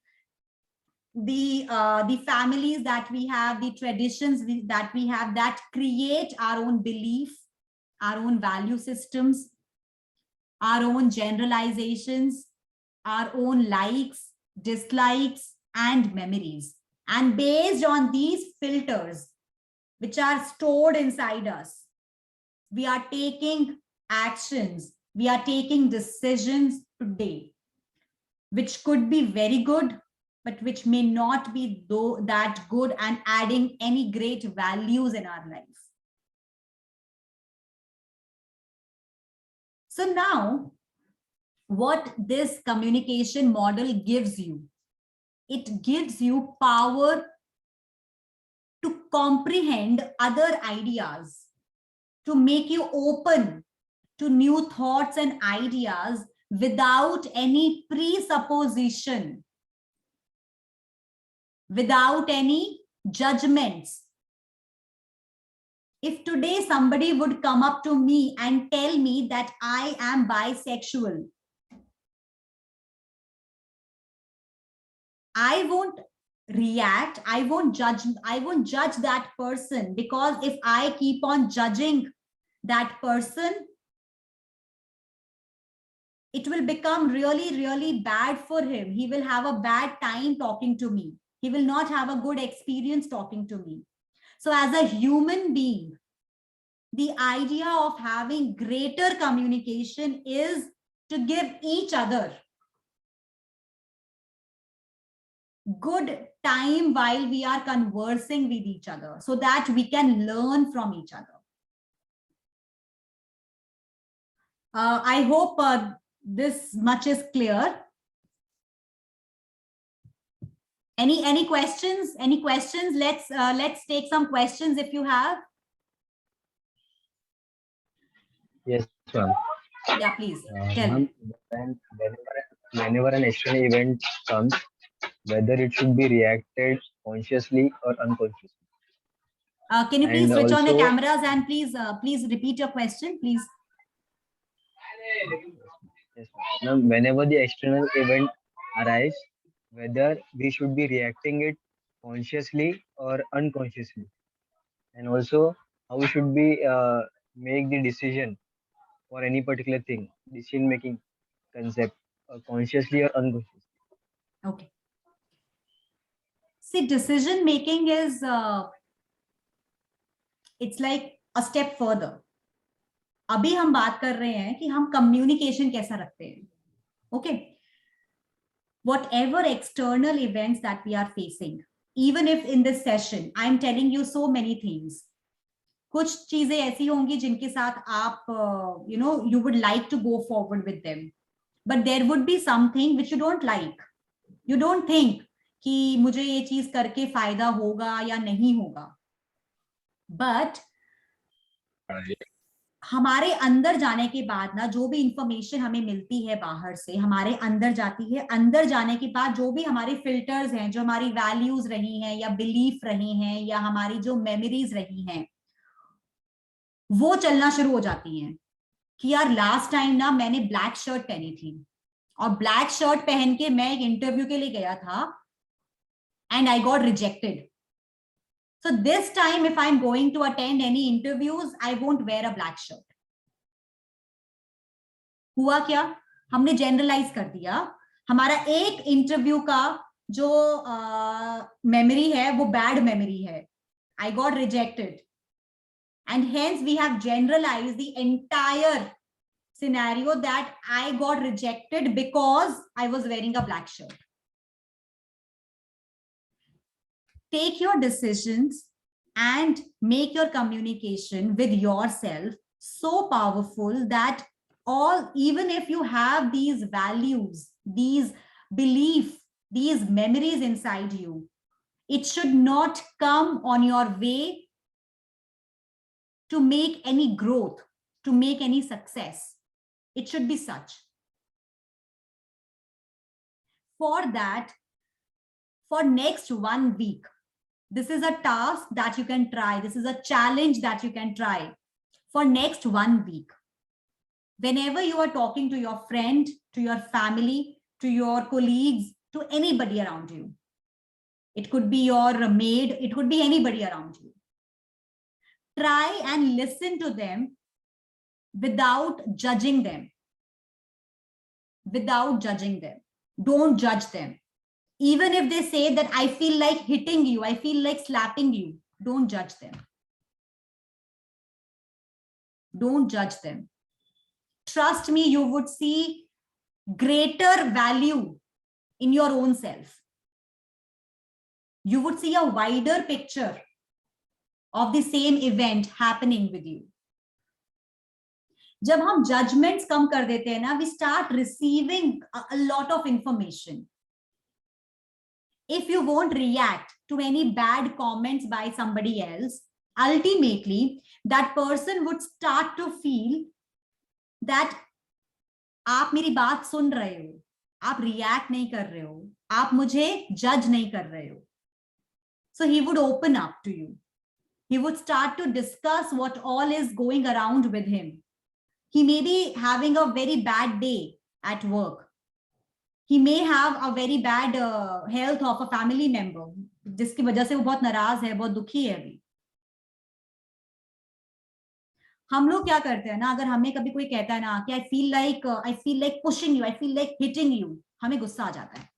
the families that we have, the traditions that we have, that create our own belief, our own value systems, our own generalizations, our own likes, dislikes, and memories. And based on these filters, which are stored inside us, we are taking actions, we are taking decisions today, which could be very good, but which may not be that good and adding any great values in our life. So now, what this communication model gives you, it gives you power to comprehend other ideas, to make you open to new thoughts and ideas without any presupposition, without any judgments. If today somebody would come up to me and tell me that I am bisexual, I won't react, I won't judge that person, because if I keep on judging that person, it will become really, really bad for him. He will have a bad time talking to me. He will not have a good experience talking to me. So as a human being, the idea of having greater communication is to give each other good time while we are conversing with each other, so that we can learn from each other. I hope this much is clear. Any questions? Any questions? Let's take some questions if you have. Yes, ma'am. Yeah, please tell Ma'am, me. whenever an external event comes, whether it should be reacted consciously or unconsciously. Can you please And switch on your also- cameras and please repeat your question, please. Yes, ma'am. Whenever the external event arrives, whether we should be reacting it consciously or unconsciously, and also how we should be make the decision for any particular thing, decision making concept, consciously or unconsciously. Okay. See, decision making is it's like a step further. अभी हम बात कर रहे हैं कि हम communication कैसा रखते हैं. Okay. Whatever external events that we are facing, even if in this session I'm telling you so many things, कुछ चीजें ऐसी होंगी जिनके साथ आप you would like to go forward with them, but there would be something which you don't like. You don't think कि मुझे ये चीज करके फायदा होगा या नहीं होगा, but हमारे अंदर जाने के बाद ना, जो भी इंफॉर्मेशन हमें मिलती है बाहर से, हमारे अंदर जाती है. अंदर जाने के बाद जो भी हमारे फिल्टर्स हैं, जो हमारी वैल्यूज रही हैं या बिलीफ रही हैं या हमारी जो मेमोरीज रही हैं, वो चलना शुरू हो जाती हैं कि यार लास्ट टाइम ना मैंने ब्लैक शर्ट पहनी थी, और ब्लैक शर्ट पहन के मैं एक इंटरव्यू के लिए गया था and I got rejected. So this time, if I'm going to attend any interviews, I won't wear a black shirt. हुआ क्या? हमने generalize कर दिया. हमारा एक इंटरव्यू का जो मेमोरी है वो बैड मेमोरी है. I got rejected, and hence we have generalized the entire scenario that I got rejected because I was wearing a black shirt. Take your decisions and make your communication with yourself so powerful that even if you have these values, these beliefs, these memories inside you, it should not come on your way to make any growth, to make any success. It should be such. For that, for next 1 week, this is a task that you can try. This is a challenge that you can try for next 1 week. Whenever you are talking to your friend, to your family, to your colleagues, to anybody around you, it could be your maid, it could be anybody around you. Try and listen to them without judging them. Without judging them. Don't judge them. Even if they say that I feel like hitting you, I feel like slapping you, don't judge them. Don't judge them. Trust me, you would see greater value in your own self. You would see a wider picture of the same event happening with you. जब हम judgments कम कर देते हैं ना, we start receiving a lot of information. If you won't react to any bad comments by somebody else, ultimately that person would start to feel that आप मेरी बात सुन रहे हो, आप react नहीं कर रहे हो, आप मुझे judge नहीं कर रहे हो. So he would open up to you. He would start to discuss what all is going around with him. He may be having a very bad day at work. He may have a very bad health of a family member, जिसकी वजह से वो बहुत नाराज है, बहुत दुखी है अभी. हम लोग क्या करते हैं ना, अगर हमें कभी कोई कहता है ना कि I feel like pushing you, I feel like hitting you, हमें गुस्सा आ जाता है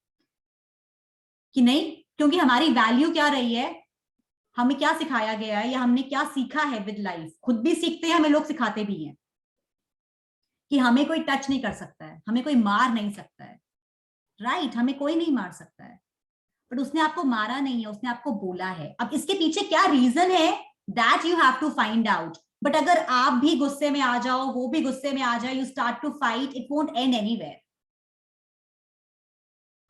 कि नहीं, क्योंकि हमारी वैल्यू क्या रही है, हमें क्या सिखाया गया है या हमने क्या सीखा है विद लाइफ. खुद भी सीखते हैं, हमें लोग सिखाते भी हैं कि हमें कोई टच नहीं कर सकता है, हमें कोई मार नहीं सकता है. राइट, हमें कोई नहीं मार सकता है, बट उसने आपको मारा नहीं है, उसने आपको बोला है. अब इसके पीछे क्या रीजन है, that you have to find out. But अगर आप भी गुस्से में आ जाओ, वो भी गुस्से में आ जाए, you start to fight, it won't end anywhere.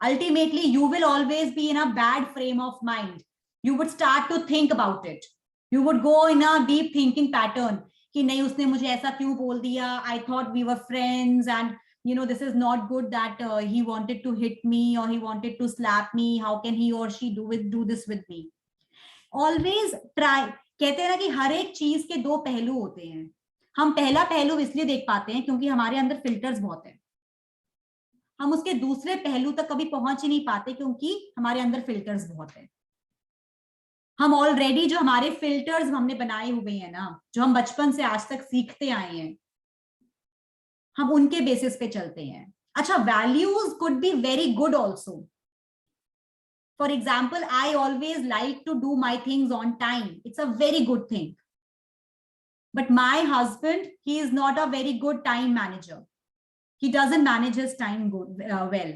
Ultimately, you will always be in a bad frame of mind. You would start to think about it. You would go in a deep thinking pattern कि नहीं, उसने मुझे ऐसा क्यों बोल दिया, I thought we were friends and you know this is not good that he wanted to hit me or he wanted to slap me. How can he or she do this with me? Always try. कहते हैं ना कि हर एक चीज के दो पहलू होते हैं. हम पहला पहलू इसलिए देख पाते हैं क्योंकि हमारे अंदर फिल्टर्स बहुत है. हम उसके दूसरे पहलू तक कभी पहुंच ही नहीं पाते क्योंकि हमारे अंदर फिल्टर्स बहुत है. हम ऑलरेडी जो हमारे फिल्टर्स हमने बनाए हुए हैं ना, जो हम बचपन से आज तक सीखते आए हैं, हम उनके बेसिस पे चलते हैं. अच्छा, values could be very good also. For example, I always like to do my things on time. It's a very good thing. But my husband, he is not a very good time manager. He doesn't manage his time well.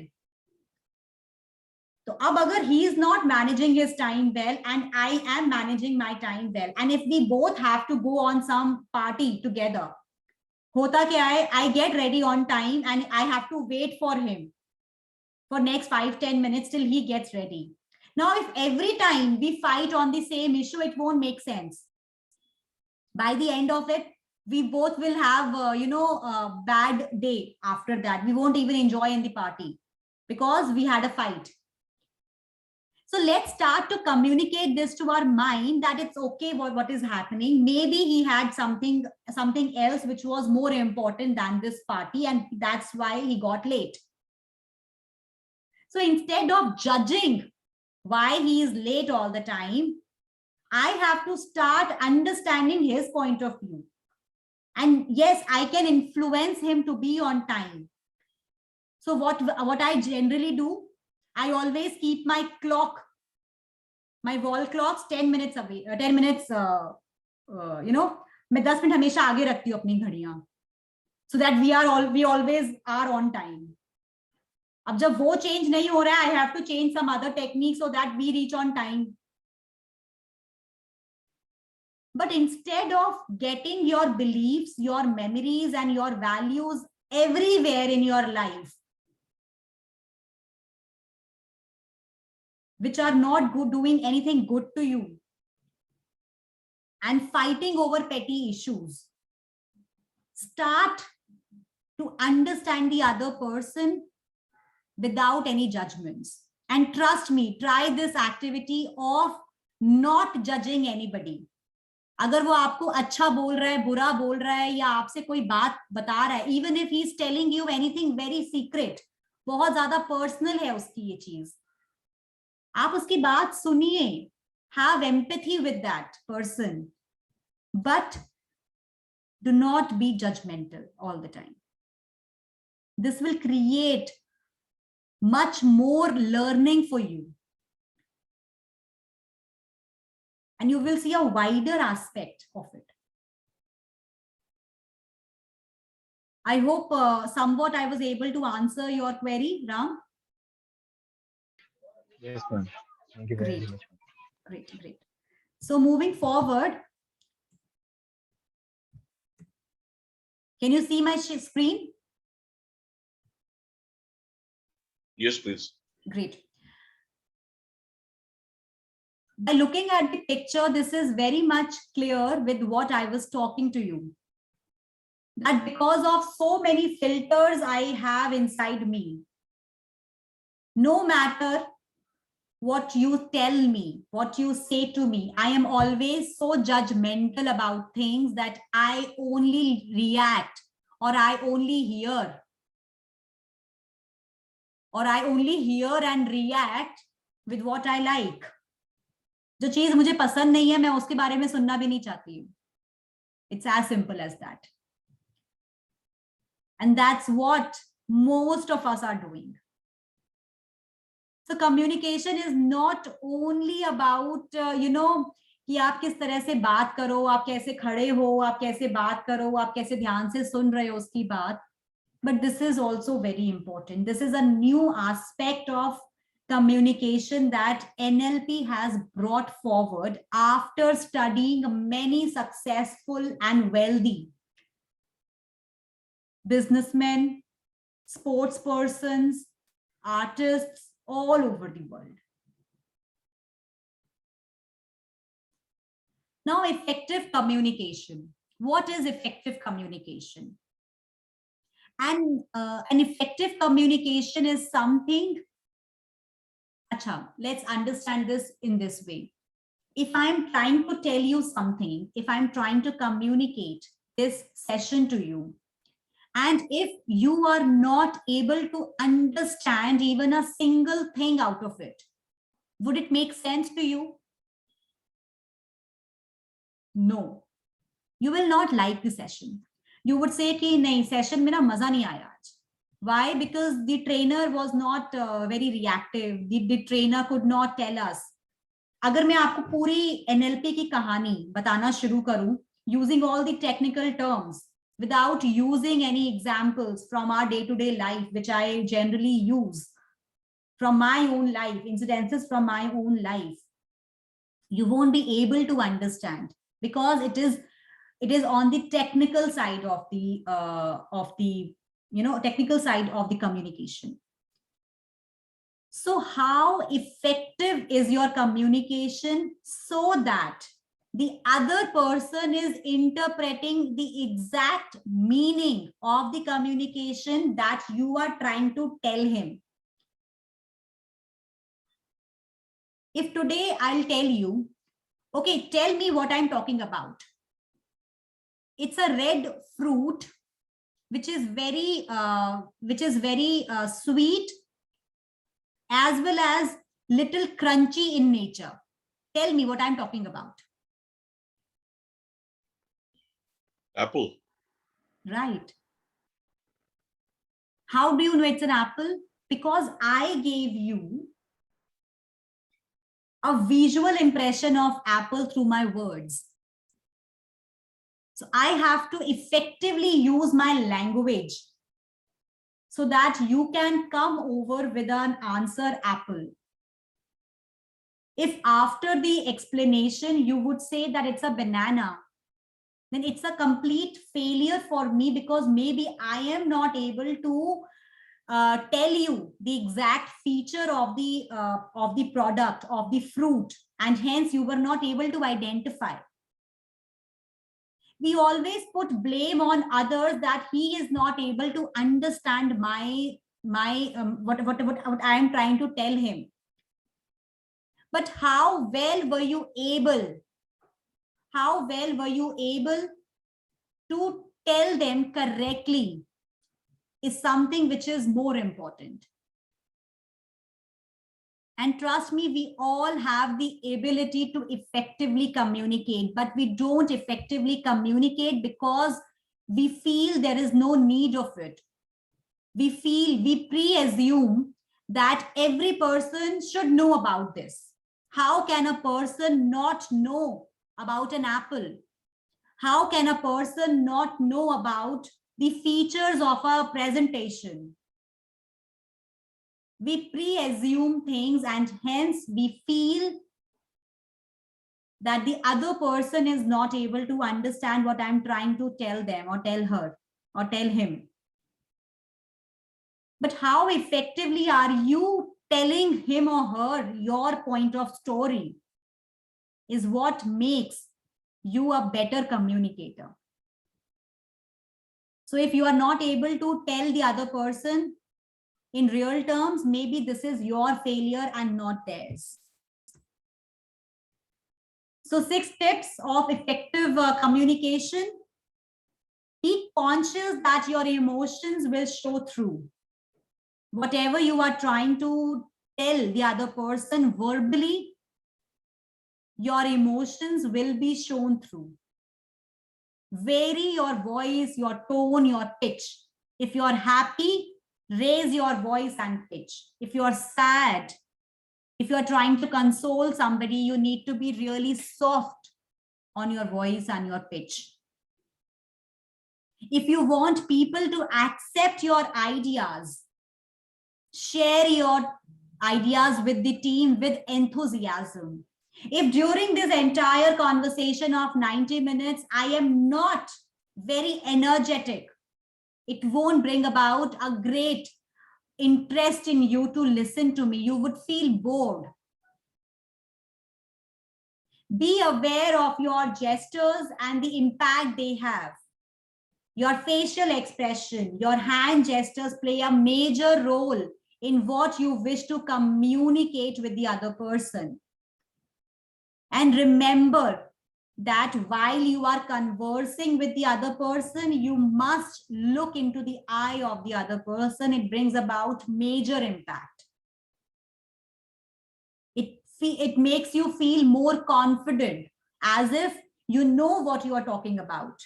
So अब अगर he is not managing his time well and I am managing my time well, and if we both have to go on some party together, होता क्या है, I get ready on time and I have to wait for him for next 5-10 minutes till he gets ready. Now if every time we fight on the same issue, it won't make sense. By the end of it, we both will have bad day after that. We won't even enjoy in the party because we had a fight. So let's start to communicate this to our mind that it's okay what is happening. Maybe he had something else which was more important than this party and that's why he got late. So instead of judging why he is late all the time, I have to start understanding his point of view. And yes, I can influence him to be on time. So what I generally do, I always keep my clock, my wall clocks 10 minutes away, 10 minutes, मैं 10 minute हमेशा आगे रखती हूँ अपनी घड़ियां, so that we always are on time. अब जब वो change नहीं हो रहा है, I have to change some other technique so that we reach on time. But instead of getting your beliefs, your memories, and your values everywhere in your life, which are not doing anything good to you, and fighting over petty issues, start to understand the other person without any judgments. And trust me, try this activity of not judging anybody. अगर वो आपको अच्छा बोल रहा है, बुरा बोल रहा है, या आपसे कोई बात बता रहा है, even if he is telling you anything very secret, बहुत ज्यादा पर्सनल है उसकी ये चीज, आप उसकी बात सुनिए, have empathy with that person, but do not be judgmental all the time. This will create much more learning for you. And you will see a wider aspect of it. I hope somewhat I was able to answer your query, Ram. Yes, ma'am. Thank you very Great. much. Great, great. So moving forward, can you see my screen? Yes, please. Great. By looking at the picture, this is very much clear with what I was talking to you. That because of so many filters I have inside me, no matter what you tell me, what you say to me, I am always so judgmental about things that I only react, or I only hear, or I only hear and react with what I like. जो चीज मुझे पसंद नहीं है, मैं उसके बारे में सुनना भी नहीं चाहती हूँ. It's as simple as that. And that's what most of us are doing. So communication is not only about, कि आप किस तरह से बात करो, आप कैसे खड़े हो, आप कैसे बात करो, आप कैसे ध्यान से सुन रहे हो उसकी बात. But this is also very important. This is a new aspect of communication that NLP has brought forward after studying many successful and wealthy businessmen, sports persons, artists all over the world. Now, effective communication. What is effective communication? And an effective communication is something. Acha, let's understand this in this way. If I'm trying to tell you something, if I'm trying to communicate this session to you, and if you are not able to understand even a single thing out of it, would it make sense to you? No. You will not like the session. You would say कि नहीं, session में ना मजा नहीं आया आज. Why? Because the trainer was not very reactive. The trainer could not tell us. अगर मैं आपको पूरी NLP की कहानी बताना शुरू करूं, using all the technical terms, without using any examples from our day-to-day life, which I generally use from my own life, incidences from my own life, you won't be able to understand, because it is on the technical side of the technical side of the communication. So how effective is your communication so that the other person is interpreting the exact meaning of the communication that you are trying to tell him? If today I'll tell you, okay, tell me what I'm talking about. It's a red fruit, which is very sweet, as well as little crunchy in nature. Tell me what I'm talking about. Apple. Right. How do you know it's an apple? Because I gave you a visual impression of apple through my words. So I have to effectively use my language so that you can come over with an answer apple. If after the explanation you would say that it's a banana, then it's a complete failure for me, because maybe I am not able to tell you the exact feature of the product, of the fruit, and hence you were not able to identify. We always put blame on others that he is not able to understand what I am trying to tell him. But how well were you able to tell them correctly is something which is more important. And trust me, we all have the ability to effectively communicate, but we don't effectively communicate because we feel there is no need of it. We pre-assume that every person should know about this. How can a person not know about an apple? How can a person not know about the features of a presentation? We pre-assume things and hence we feel that the other person is not able to understand what I'm trying to tell them or tell her or tell him. But how effectively are you telling him or her your point of story is what makes you a better communicator. So if you are not able to tell the other person in real terms, maybe this is your failure and not theirs. So 6 tips of effective communication. Be conscious that your emotions will show through. Whatever you are trying to tell the other person verbally, your emotions will be shown through. Vary your voice, your tone, your pitch. If you are happy, raise your voice and pitch. If you are sad, if you are trying to console somebody, you need to be really soft on your voice and your pitch. If you want people to accept your ideas, share your ideas with the team with enthusiasm. If during this entire conversation of 90 minutes, I am not very energetic, it won't bring about a great interest in you to listen to me. You would feel bored. Be aware of your gestures and the impact they have. Your facial expression, your hand gestures play a major role in what you wish to communicate with the other person. And remember that while you are conversing with the other person, you must look into the eye of the other person. It brings about major impact. It makes you feel more confident, as if you know what you are talking about.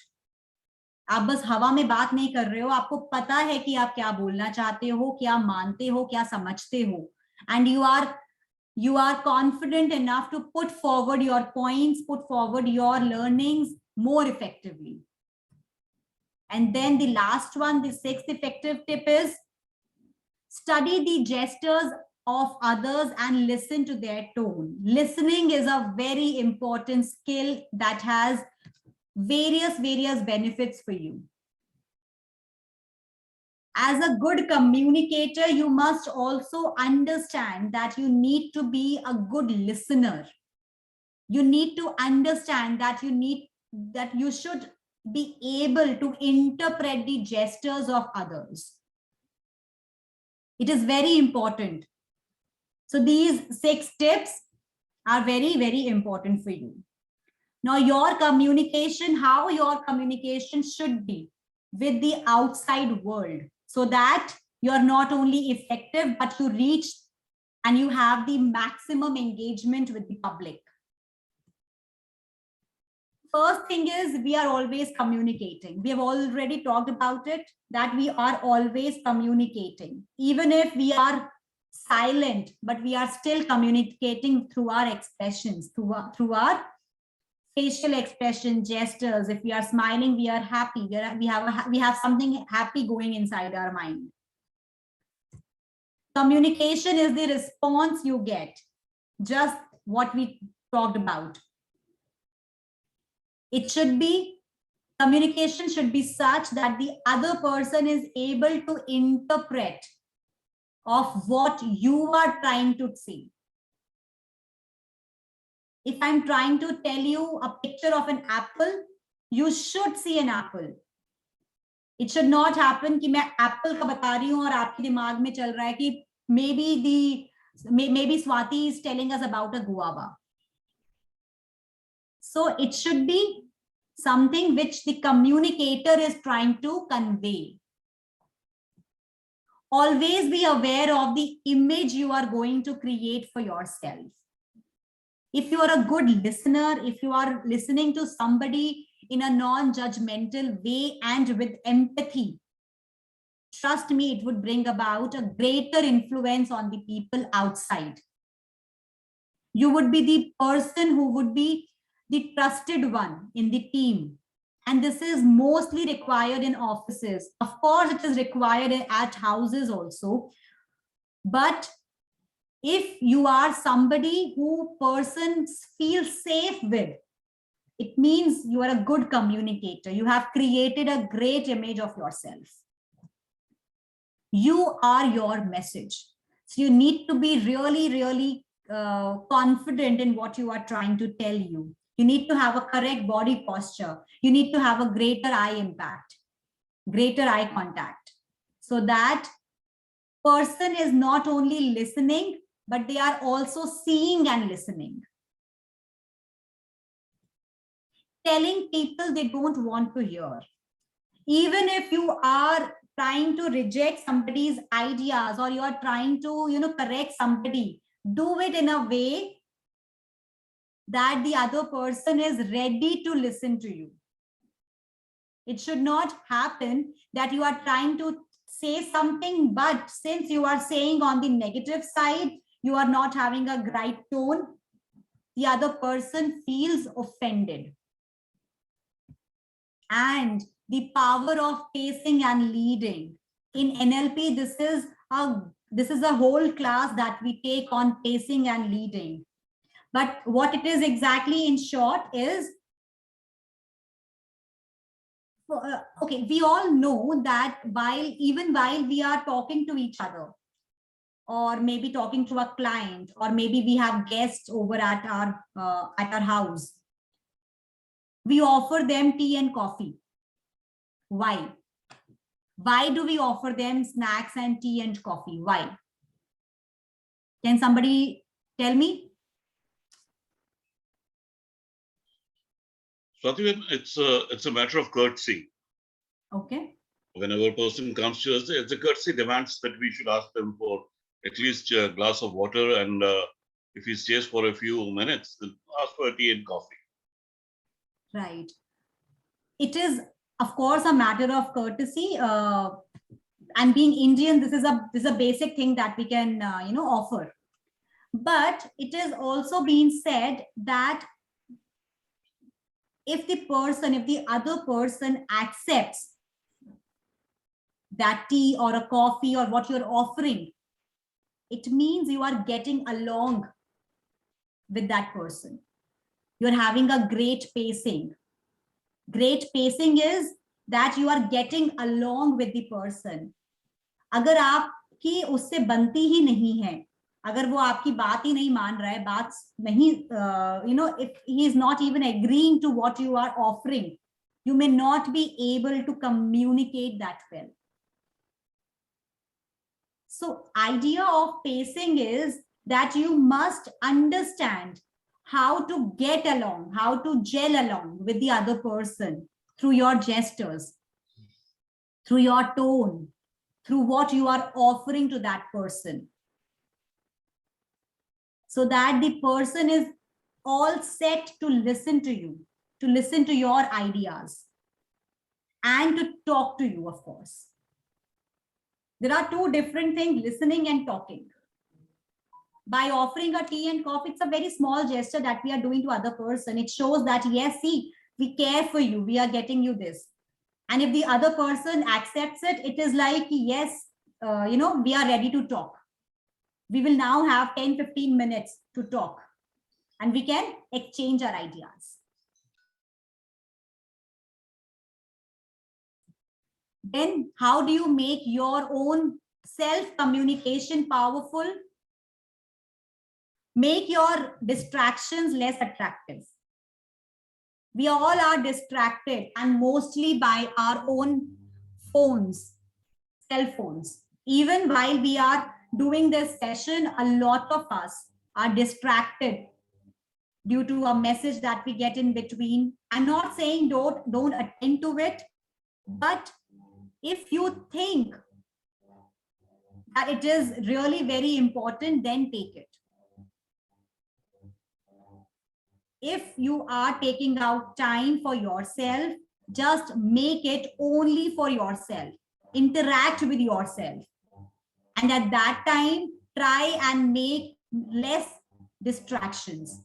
आप बस हवा में बात नहीं कर रहे हो, आपको पता है कि आप क्या बोलना चाहते हो, क्या मानते हो, क्या समझते हो, and you are confident enough to put forward your points, put forward your learnings more effectively. And then the last one, the 6th effective tip is study the gestures of others and listen to their tone. Listening is a very important skill that has various benefits for you. As a good communicator, you must also understand that you need to be a good listener. You need to understand that you should be able to interpret the gestures of others. It is very important. So these 6 tips are very important for you. Now, your communication, how your communication should be with the outside world, so that you're not only effective, but you reach and you have the maximum engagement with the public. First thing is, we are always communicating. We have already talked about it, that we are always communicating. Even if we are silent, but we are still communicating through our expressions, through our facial expression, gestures. If we are smiling, we are happy. We have something happy going inside our mind. Communication is the response you get, just what we talked about. Communication should be such that the other person is able to interpret of what you are trying to say. If I'm trying to tell you a picture of an apple, you should see an apple. It should not happen कि मैं apple का बता रही हूँ और आपके दिमाग में चल रहा है कि maybe Swati is telling us about a guava. So it should be something which the communicator is trying to convey. Always be aware of the image you are going to create for yourself. If you are a good listener, if you are listening to somebody in a non-judgmental way and with empathy, trust me, it would bring about a greater influence on the people outside. You would be the person who would be the trusted one in the team. And this is mostly required in offices. Of course, it is required at houses also. But if you are somebody who persons feel safe with, it means you are a good communicator. You have created a great image of yourself. You are your message. So you need to be really, really confident in what you are trying to tell you. You need to have a correct body posture. You need to have a greater eye impact, greater eye contact, so that person is not only listening, but they are also seeing and listening. Telling people they don't want to hear. Even if you are trying to reject somebody's ideas, or you are trying to, correct somebody, do it in a way that the other person is ready to listen to you. It should not happen that you are trying to say something, but since you are saying on the negative side, you are not having a right tone, the other person feels offended. And the power of pacing and leading. In NLP, this is a whole class that we take on pacing and leading. But what it is exactly in short is, okay, we all know that even while we are talking to each other, or maybe talking to a client, or maybe we have guests over at our house, we offer them tea and coffee. Why? Why do we offer them snacks and tea and coffee? Why? Can somebody tell me? Swati, it's a matter of courtesy. Okay. Whenever a person comes to us, it's a courtesy demands that we should ask them for at least a glass of water, and if he stays for a few minutes, then ask for tea and coffee. Right. It is, of course, a matter of courtesy. And being Indian, this is a basic thing that we can offer. But it is also being said that if the other person accepts that tea or a coffee or what you're offering, it means you are getting along with that person. You're having a great pacing. Great pacing is that you are getting along with the person. अगर आपकी उससे बनती ही नहीं है, अगर वो आपकी बात ही नहीं मान रहा है, बात नहीं, if he is not even agreeing to what you are offering, you may not be able to communicate that well. So idea of pacing is that you must understand how to get along, how to gel along with the other person through your gestures, through your tone, through what you are offering to that person, so that the person is all set to listen to you, to listen to your ideas, and to talk to you, of course. There are two different things, listening and talking. By offering a tea and coffee, it's a very small gesture that we are doing to other person. It shows that, yes, see, we care for you, we are getting you this. And if the other person accepts it, it is like, yes, we are ready to talk. We will now have 10-15 minutes to talk, and we can exchange our ideas. Then how do you make your own self-communication powerful? Make your distractions less attractive. We all are distracted, and mostly by our own phones, cell phones. Even while we are doing this session, a lot of us are distracted due to a message that we get in between. I'm not saying don't attend to it, but if you think that it is really very important, then take it. If you are taking out time for yourself, just make it only for yourself. Interact with yourself. And at that time, try and make less distractions.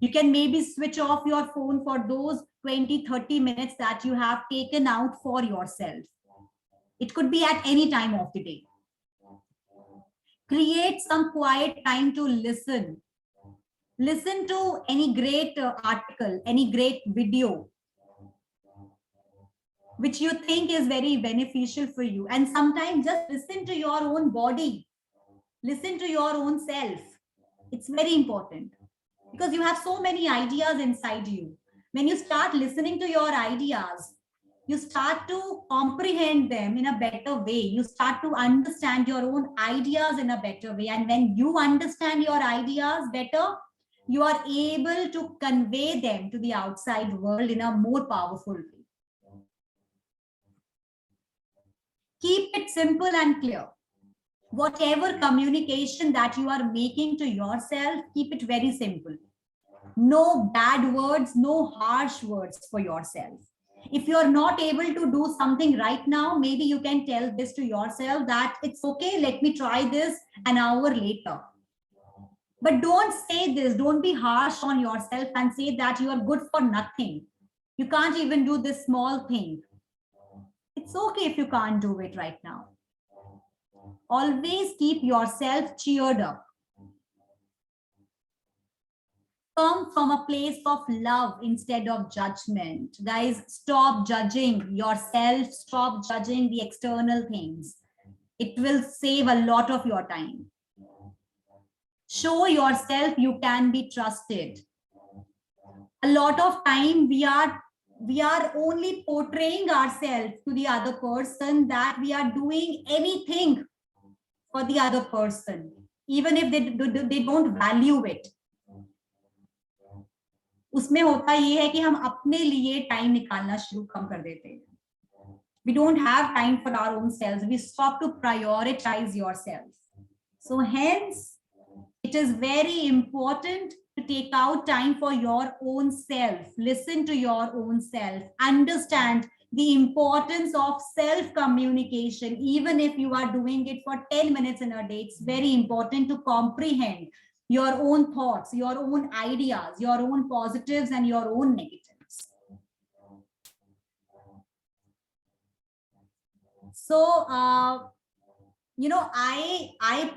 You can maybe switch off your phone for those 20-30 minutes that you have taken out for yourself. It could be at any time of the day. Create some quiet time to listen. Listen to any great article, any great video, which you think is very beneficial for you. And sometimes just listen to your own body. Listen to your own self. It's very important because you have so many ideas inside you. When you start listening to your ideas, you start to comprehend them in a better way. You start to understand your own ideas in a better way. And when you understand your ideas better, you are able to convey them to the outside world in a more powerful way. Keep it simple and clear. Whatever communication that you are making to yourself, keep it very simple. No bad words, no harsh words for yourself. If you're not able to do something right now, maybe you can tell this to yourself that it's okay, let me try this an hour later. But don't say this, don't be harsh on yourself and say that you are good for nothing. You can't even do this small thing. It's okay if you can't do it right now. Always keep yourself cheered up. Come from a place of love instead of judgment. Guys, stop judging yourself. Stop judging the external things. It will save a lot of your time. Show yourself you can be trusted. A lot of time we are only portraying ourselves to the other person that we are doing anything for the other person, even if they don't value it. उसमें होता ये है कि हम अपने लिए time निकालना शुरू कम कर देते हैं. We don't have time for our own selves. We stop to prioritize yourself. So hence, it is very important to take out time for your own self. Listen to your own self. Understand the importance of self-communication. Even if you are doing it for 10 minutes in a day, it's very important to comprehend your own thoughts, your own ideas, your own positives and your own negatives. So, I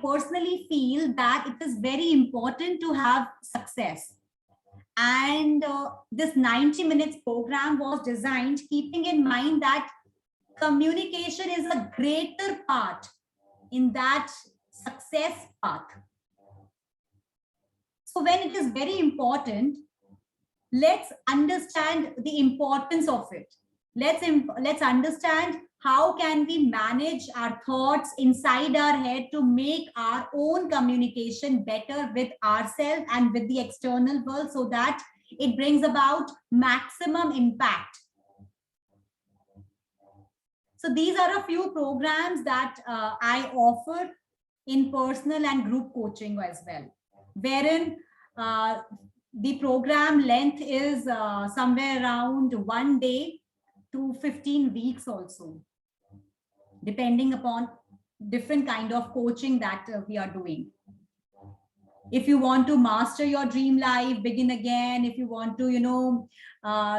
personally feel that it is very important to have success. And this 90 minutes program was designed keeping in mind that communication is a greater part in that success path. So when it is very important, let's understand the importance of it. Let's understand how can we manage our thoughts inside our head to make our own communication better with ourselves and with the external world so that it brings about maximum impact. So these are a few programs that I offer in personal and group coaching as well, wherein the program length is somewhere around 1 day to 15 weeks also, depending upon different kind of coaching that we are doing. If you want to master your dream life, begin again, if you want to,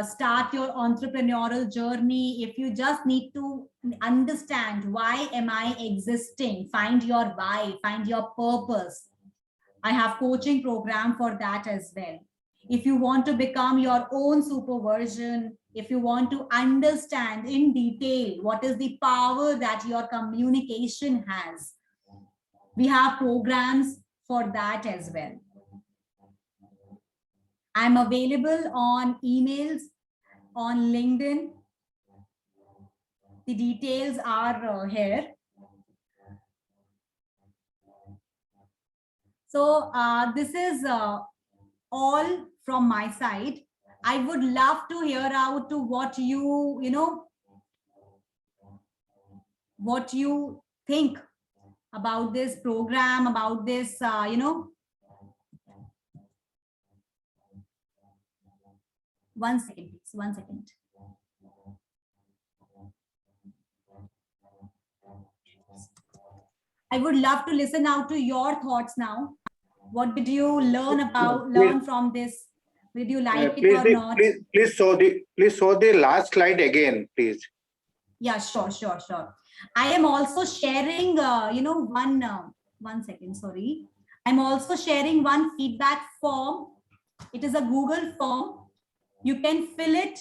start your entrepreneurial journey, if you just need to understand why am I existing, find your why, find your purpose, I have coaching program for that as well. If you want to become your own super version, if you want to understand in detail what is the power that your communication has, we have programs for that as well. I'm available on emails, on LinkedIn. The details are here. So this is all from my side. I would love to hear out to what what you think about this program, about this, one second, please, 1 second. I would love to listen now to your thoughts now. What did you learn from this? Did you like it or not? Please show the last slide again, please. Yeah, sure. I am also sharing, one second, sorry. I'm also sharing one feedback form. It is a Google form. You can fill it.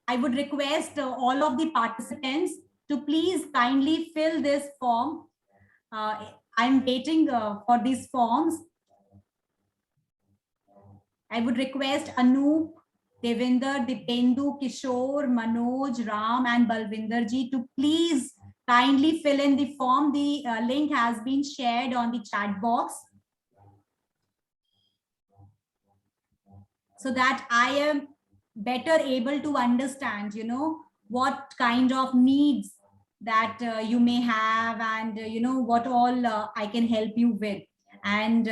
I would request all of the participants to please kindly fill this form. I'm waiting for these forms. I would request Anoop, Devinder, Dipendu, Kishore, Manoj, Ram, and Balvinder ji to please kindly fill in the form. The link has been shared on the chat box, so that I am better able to understand, what kind of needs that you may have, and what all I can help you with. And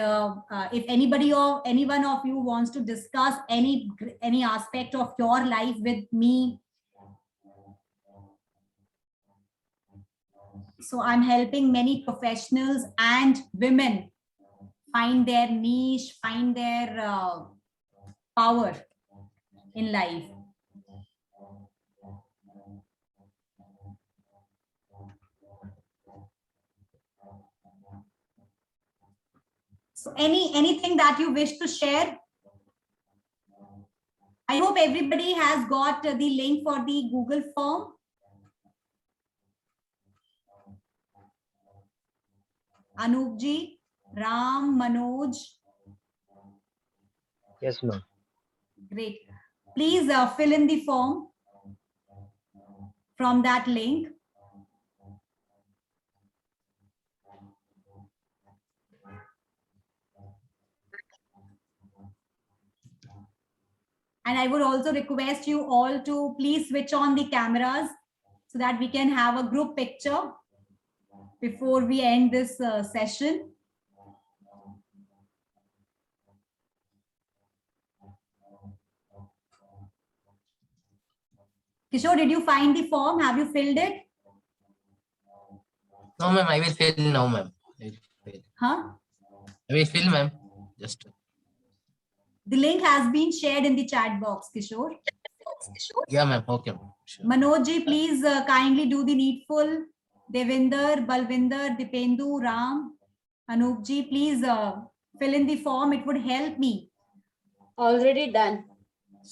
if anybody or any one of you wants to discuss any aspect of your life with me, so I'm helping many professionals and women find their niche, find their power in life. So anything that you wish to share? I hope everybody has got the link for the Google form. Anoop ji, Ram, Manoj. Yes, ma'am. Great. Please fill in the form from that link. And I would also request you all to please switch on the cameras so that we can have a group picture before we end this session. Kishore, did you find the form? Have you filled it? No, ma'am, I will fill now, ma'am. Huh? I will fill, ma'am. Just. The link has been shared in the chat box, Kishore. Yeah, ma'am. Okay, ma'am. Sure. Manoj ji, please kindly do the needful. Devinder, Balvinder, Dipendu, Ram, Anoop ji, please fill in the form. It would help me. Already done.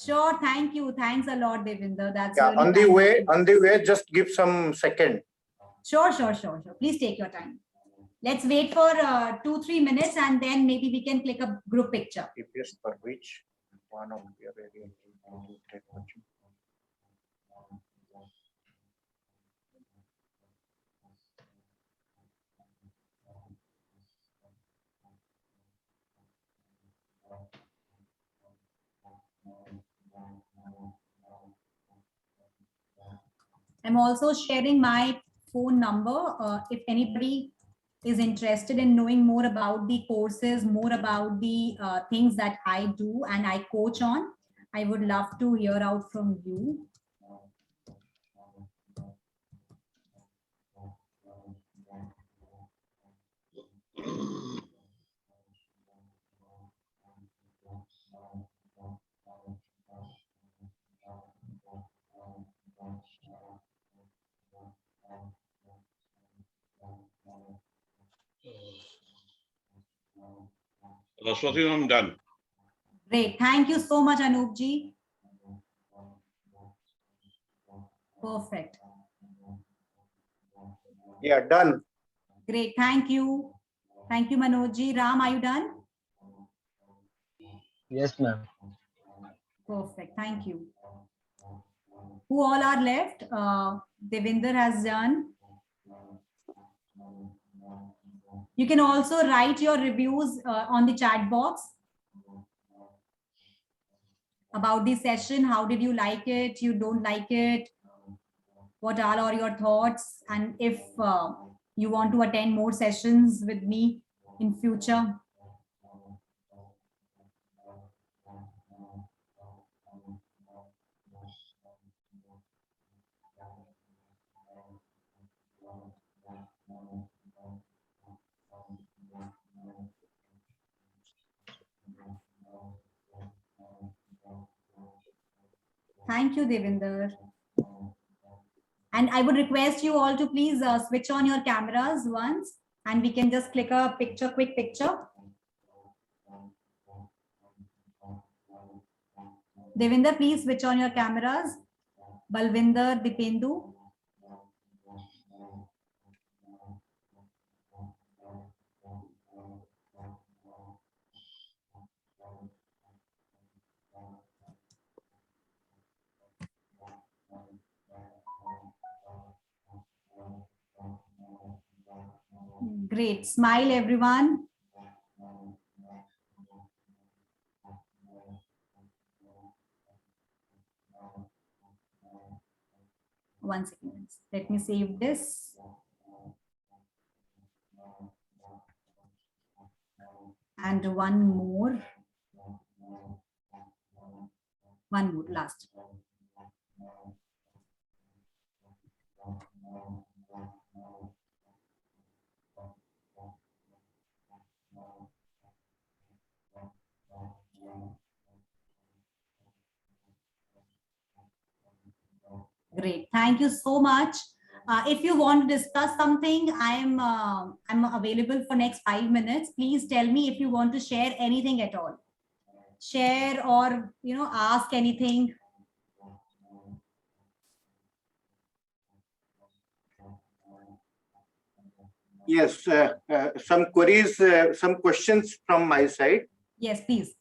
Sure, thank you. Thanks a lot, Devinder. That's Yeah, really on the kind way, of you. just give some second. Sure. Please take your time. Let's wait for 2-3 minutes, and then maybe we can click a group picture. EPS for which one of your area? I'm also sharing my phone number. If anybody is interested in knowing more about the courses, more about the things that I do and I coach on, I would love to hear out from you. Rashwati, I'm done. Great. Thank you so much, Anoop ji. Perfect. Yeah, done. Great. Thank you. Thank you, Manoj ji. Ram, are you done? Yes, ma'am. Perfect. Thank you. Who all are left? Devinder has done. You can also write your reviews on the chat box about the session. How did you like it? You don't like it? What are all your thoughts? And if you want to attend more sessions with me in future. Thank you, Devinder. And I would request you all to please switch on your cameras once, and we can just click a picture, quick picture. Devinder, please switch on your cameras. Balvinder, Dipendu. Great. Smile, everyone. One second. Let me save this. And one more. One more, last. Great. Thank you so much. If you want to discuss something, I'm available for next 5 minutes. Please tell me if you want to share anything at all. Share or ask anything. Yes, some queries, some questions from my side. Yes, please.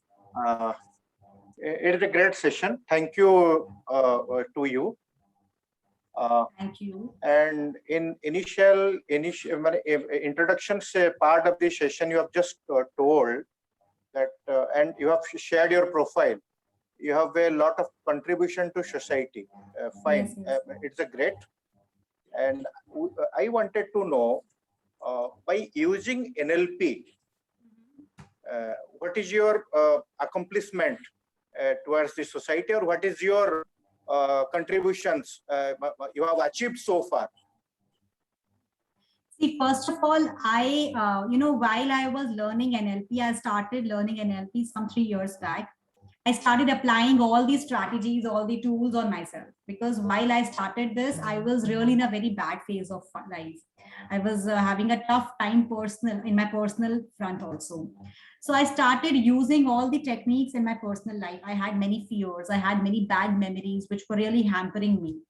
It is a great session. Thank you to you. Thank you. And in initial introduction part of the session, you have just told that, and you have shared your profile. You have a lot of contribution to society. Fine, Yes, yes. it's a great. And I wanted to know, by using NLP, what is your accomplishment towards the society, or what is your contributions you have achieved so far? See, first of all, I, while I was learning NLP, I started learning NLP some 3 years back. I started applying all these strategies, all the tools on myself, because while I started this, I was really in a very bad phase of life. I was having a tough time in my personal front also. So I started using all the techniques in my personal life. I had many fears. I had many bad memories, which were really hampering me.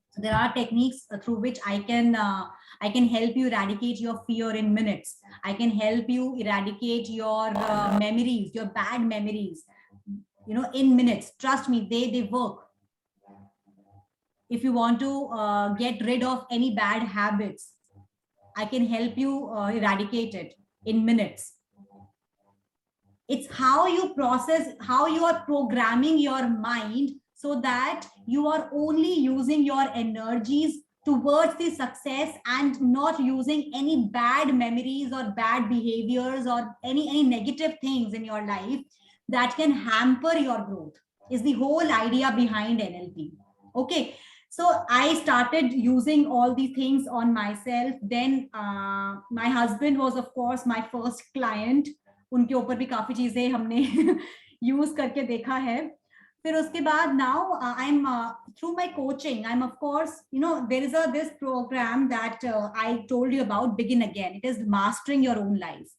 So there are techniques through which I can help you eradicate your fear in minutes. I can help you eradicate your memories, your bad memories, in minutes. Trust me, they work. If you want to get rid of any bad habits, I can help you eradicate it in minutes. It's how you process, how you are programming your mind so that you are only using your energies towards the success and not using any bad memories or bad behaviors or any negative things in your life that can hamper your growth, is the whole idea behind NLP. Okay. So I started using all these things on myself. Then my husband was, of course, my first client. उनके ऊपर भी काफी चीजें हमने use करके देखा है. फिर उसके बाद now I'm through my coaching, I'm of course, there is this program that I told you about, Begin Again. It is mastering your own life.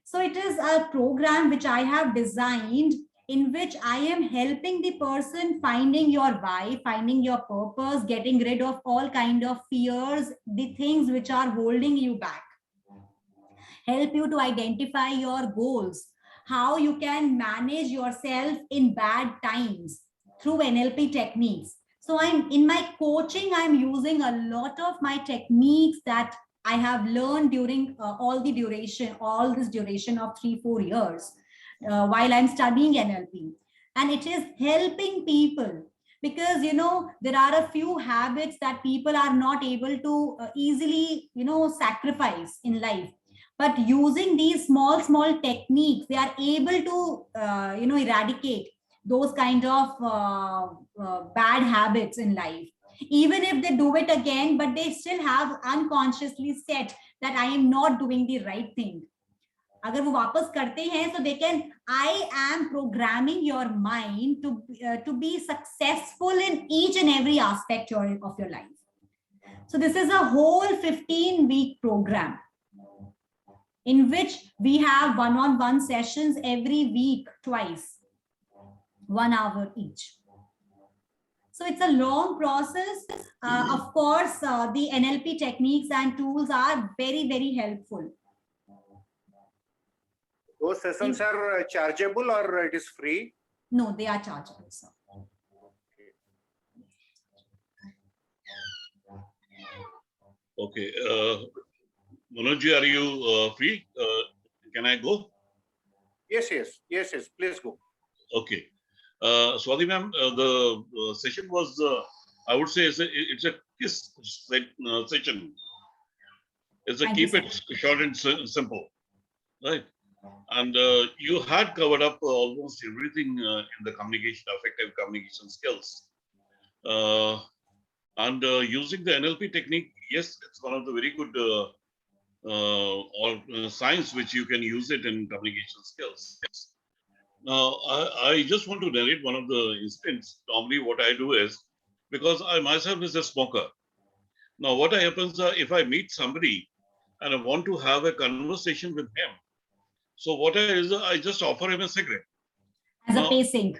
So it is a program which I have designed, in which I am helping the person finding your why, finding your purpose, getting rid of all kind of fears, the things which are holding you back. Help you to identify your goals, how you can manage yourself in bad times through NLP techniques. So in my coaching, I'm using a lot of my techniques that I have learned during all this duration of 3-4 years while I'm studying NLP. And it is helping people because there are a few habits that people are not able to easily sacrifice in life, but using these small techniques they are able to eradicate those kind of bad habits in life. Even if they do it again, but they still have unconsciously set that I am not doing the right thing. अगर वो वापस करते हैं, so they can, I am programming your mind to be successful in each and every aspect of your life. So this is a whole 15-week program in which we have one-on-one sessions every week, twice, 1 hour each. So it's a long process. Of course, the NLP techniques and tools are very, very helpful. Those sessions are chargeable or it is free? No, they are chargeable, sir. Okay. Manoj, are you free? Can I go? Yes. Please go. Okay. Swati ma'am, the session was, I would say, it's a KISS session. It's a Thank keep you, it short and simple, right? And you had covered up almost everything in the communication, effective communication skills. And using the NLP technique, yes, it's one of the very good science which you can use it in communication skills. Now, I just want to narrate one of the incidents. Normally, what I do is, because I myself is a smoker. Now, what happens if I meet somebody and I want to have a conversation with him? So what I just offer him a cigarette. As Now, a pacing.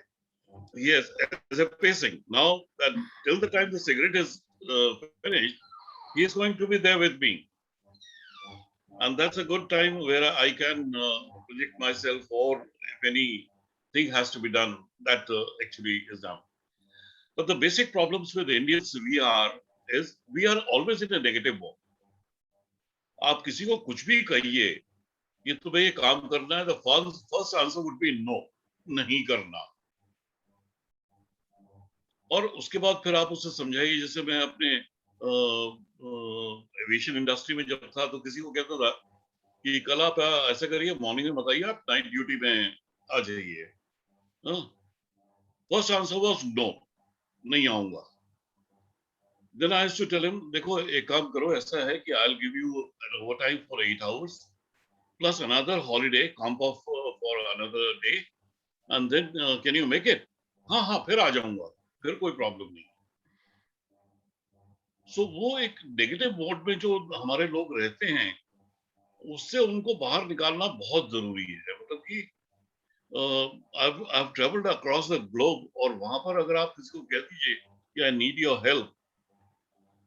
Yes, as a pacing. Now, that till the time the cigarette is finished, he is going to be there with me. And that's a good time where I can project myself, or if anything has to be done, that actually is done. But the basic problems with Indians we are always in a negative mode. आप किसी को कुछ भी कहिए, ये तुम्हें ये काम करना है, the first answer would be no, नहीं करना. और उसके बाद फिर आप उसे समझाइए. जैसे मैं अपने एविएशन इंडस्ट्री में जब था तो किसी को कहता था कि कल आप ऐसा करिए, मॉर्निंग में बताइए, आप नाइट ड्यूटी में आ जाइए. फर्स्ट आंसर वाज नो, नहीं आऊंगा. Then I used to tell him, देखो एक काम करो, ऐसा है कि I'll give you an overtime for 8 hours plus another holiday comp off for another day, and then can you make it? हाँ फिर आ जाऊंगा, फिर कोई प्रॉब्लम नहीं. सो वो एक नेगेटिव मोड में जो हमारे लोग रहते हैं, उससे उनको बाहर निकालना बहुत जरूरी है. मतलब कि I've traveled across the globe, और वहां पर अगर आप किसी को कह दीजिए कि I need your help,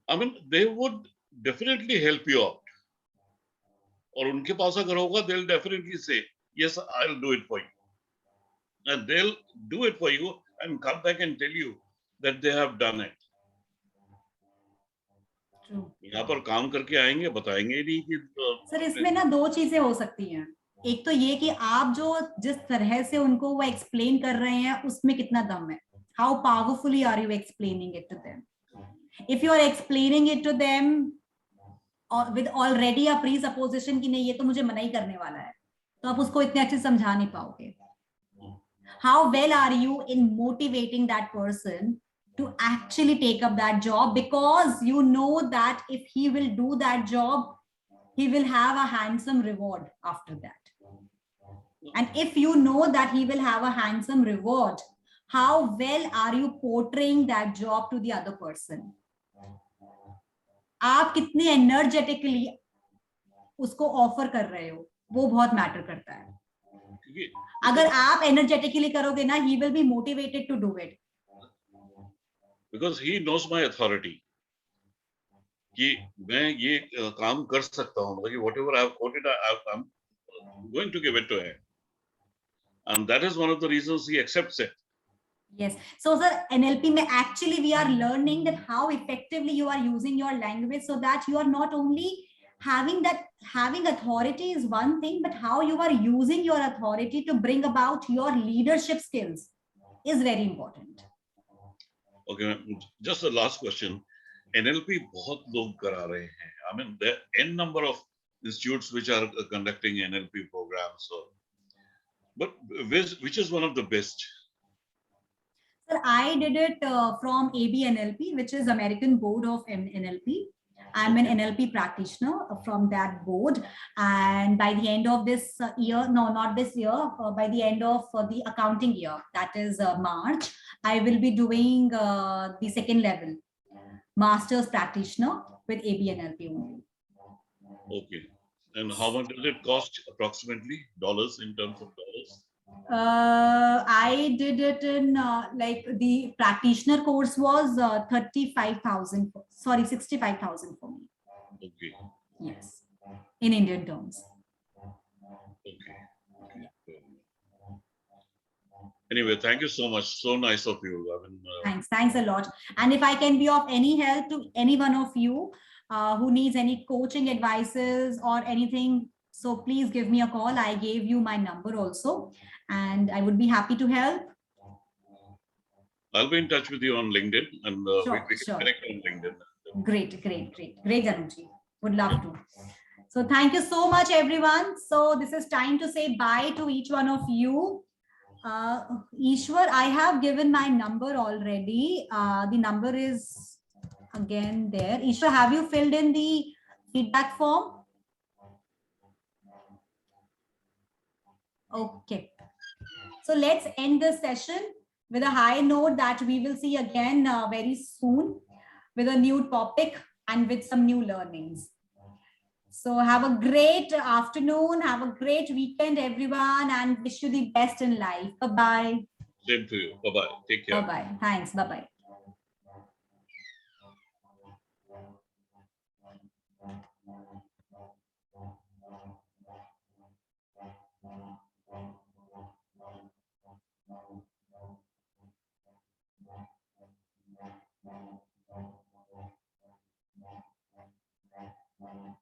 I mean, they would definitely help you out. और उनके पास अगर होगा, they'll definitely say, yes, I'll do it for you. And they'll do it for you and come back and tell you that they have done it. यहाँ पर काम करके आएंगे, बताएंगे नहीं कि सर इसमें ना दो चीजें हो सकती हैं. एक तो ये कि आप जो जिस तरह से उनको वो एक्सप्लेन कर रहे हैं उसमें कितना दम है. How powerfully are you explaining it to them? If you are explaining it to them with already a presupposition कि नहीं ये तो मुझे मना ही करने वाला है, तो आप उसको इतने अच्छे से समझा नहीं पाओगे. How well are you in motivating that person to actually take up that job, because you know that if he will do that job, he will have a handsome reward after that. And if you know that he will have a handsome reward, how well are you portraying that job to the other person? आप कितने energetically उसको offer कर रहे हो, वो बहुत matter करता है. अगर आप एनर्जेटिकली करोगे ना, he will be motivated to do it. Because he knows my authority. कि मैं ये काम कर सकता हूँ, मतलब कि whatever I have quoted, I'm going to give it to him. And that is one of the reasons he accepts it. Yes. So, sir, NLP में actually we are learning that how effectively you are using your language, so that you are not only having authority is one thing, but how you are using your authority to bring about your leadership skills is very important. Okay, ma'am. Just the last question. NLP बहुत लोग करा रहे हैं. I mean, there are n number of institutes which are conducting NLP programs. So, but which is one of the best? Sir, I did it from ABNLP, which is American Board of NLP. I'm an NLP practitioner from that board. And by the end of this year, no, not this year, by the end of the accounting year, that is March, I will be doing the second level, master's practitioner with ABNLP only. Okay. And how much does it cost approximately? Dollars, in terms of dollars? I did it in like the practitioner course was 35,000, sorry, 65,000 for me. Okay. Yes, in Indian terms. Okay. Anyway, thank you so much. So nice of you. I mean, Thanks a lot. And if I can be of any help to any one of you who needs any coaching advices or anything, so please give me a call. I gave you my number also, and I would be happy to help. I'll be in touch with you on LinkedIn, and Sure, we can sure. connect on LinkedIn. Great, Januji. Would love to. So thank you so much, everyone. So this is time to say bye to each one of you. Ishwar, I have given my number already. The number is again there. Ishwar, have you filled in the feedback form? Okay. So let's end this session with a high note that we will see again very soon with a new topic and with some new learnings. So have a great afternoon, have a great weekend, everyone, and wish you the best in life. Bye-bye. Same to you. Bye-bye. Take care. Bye-bye. Thanks. Bye-bye.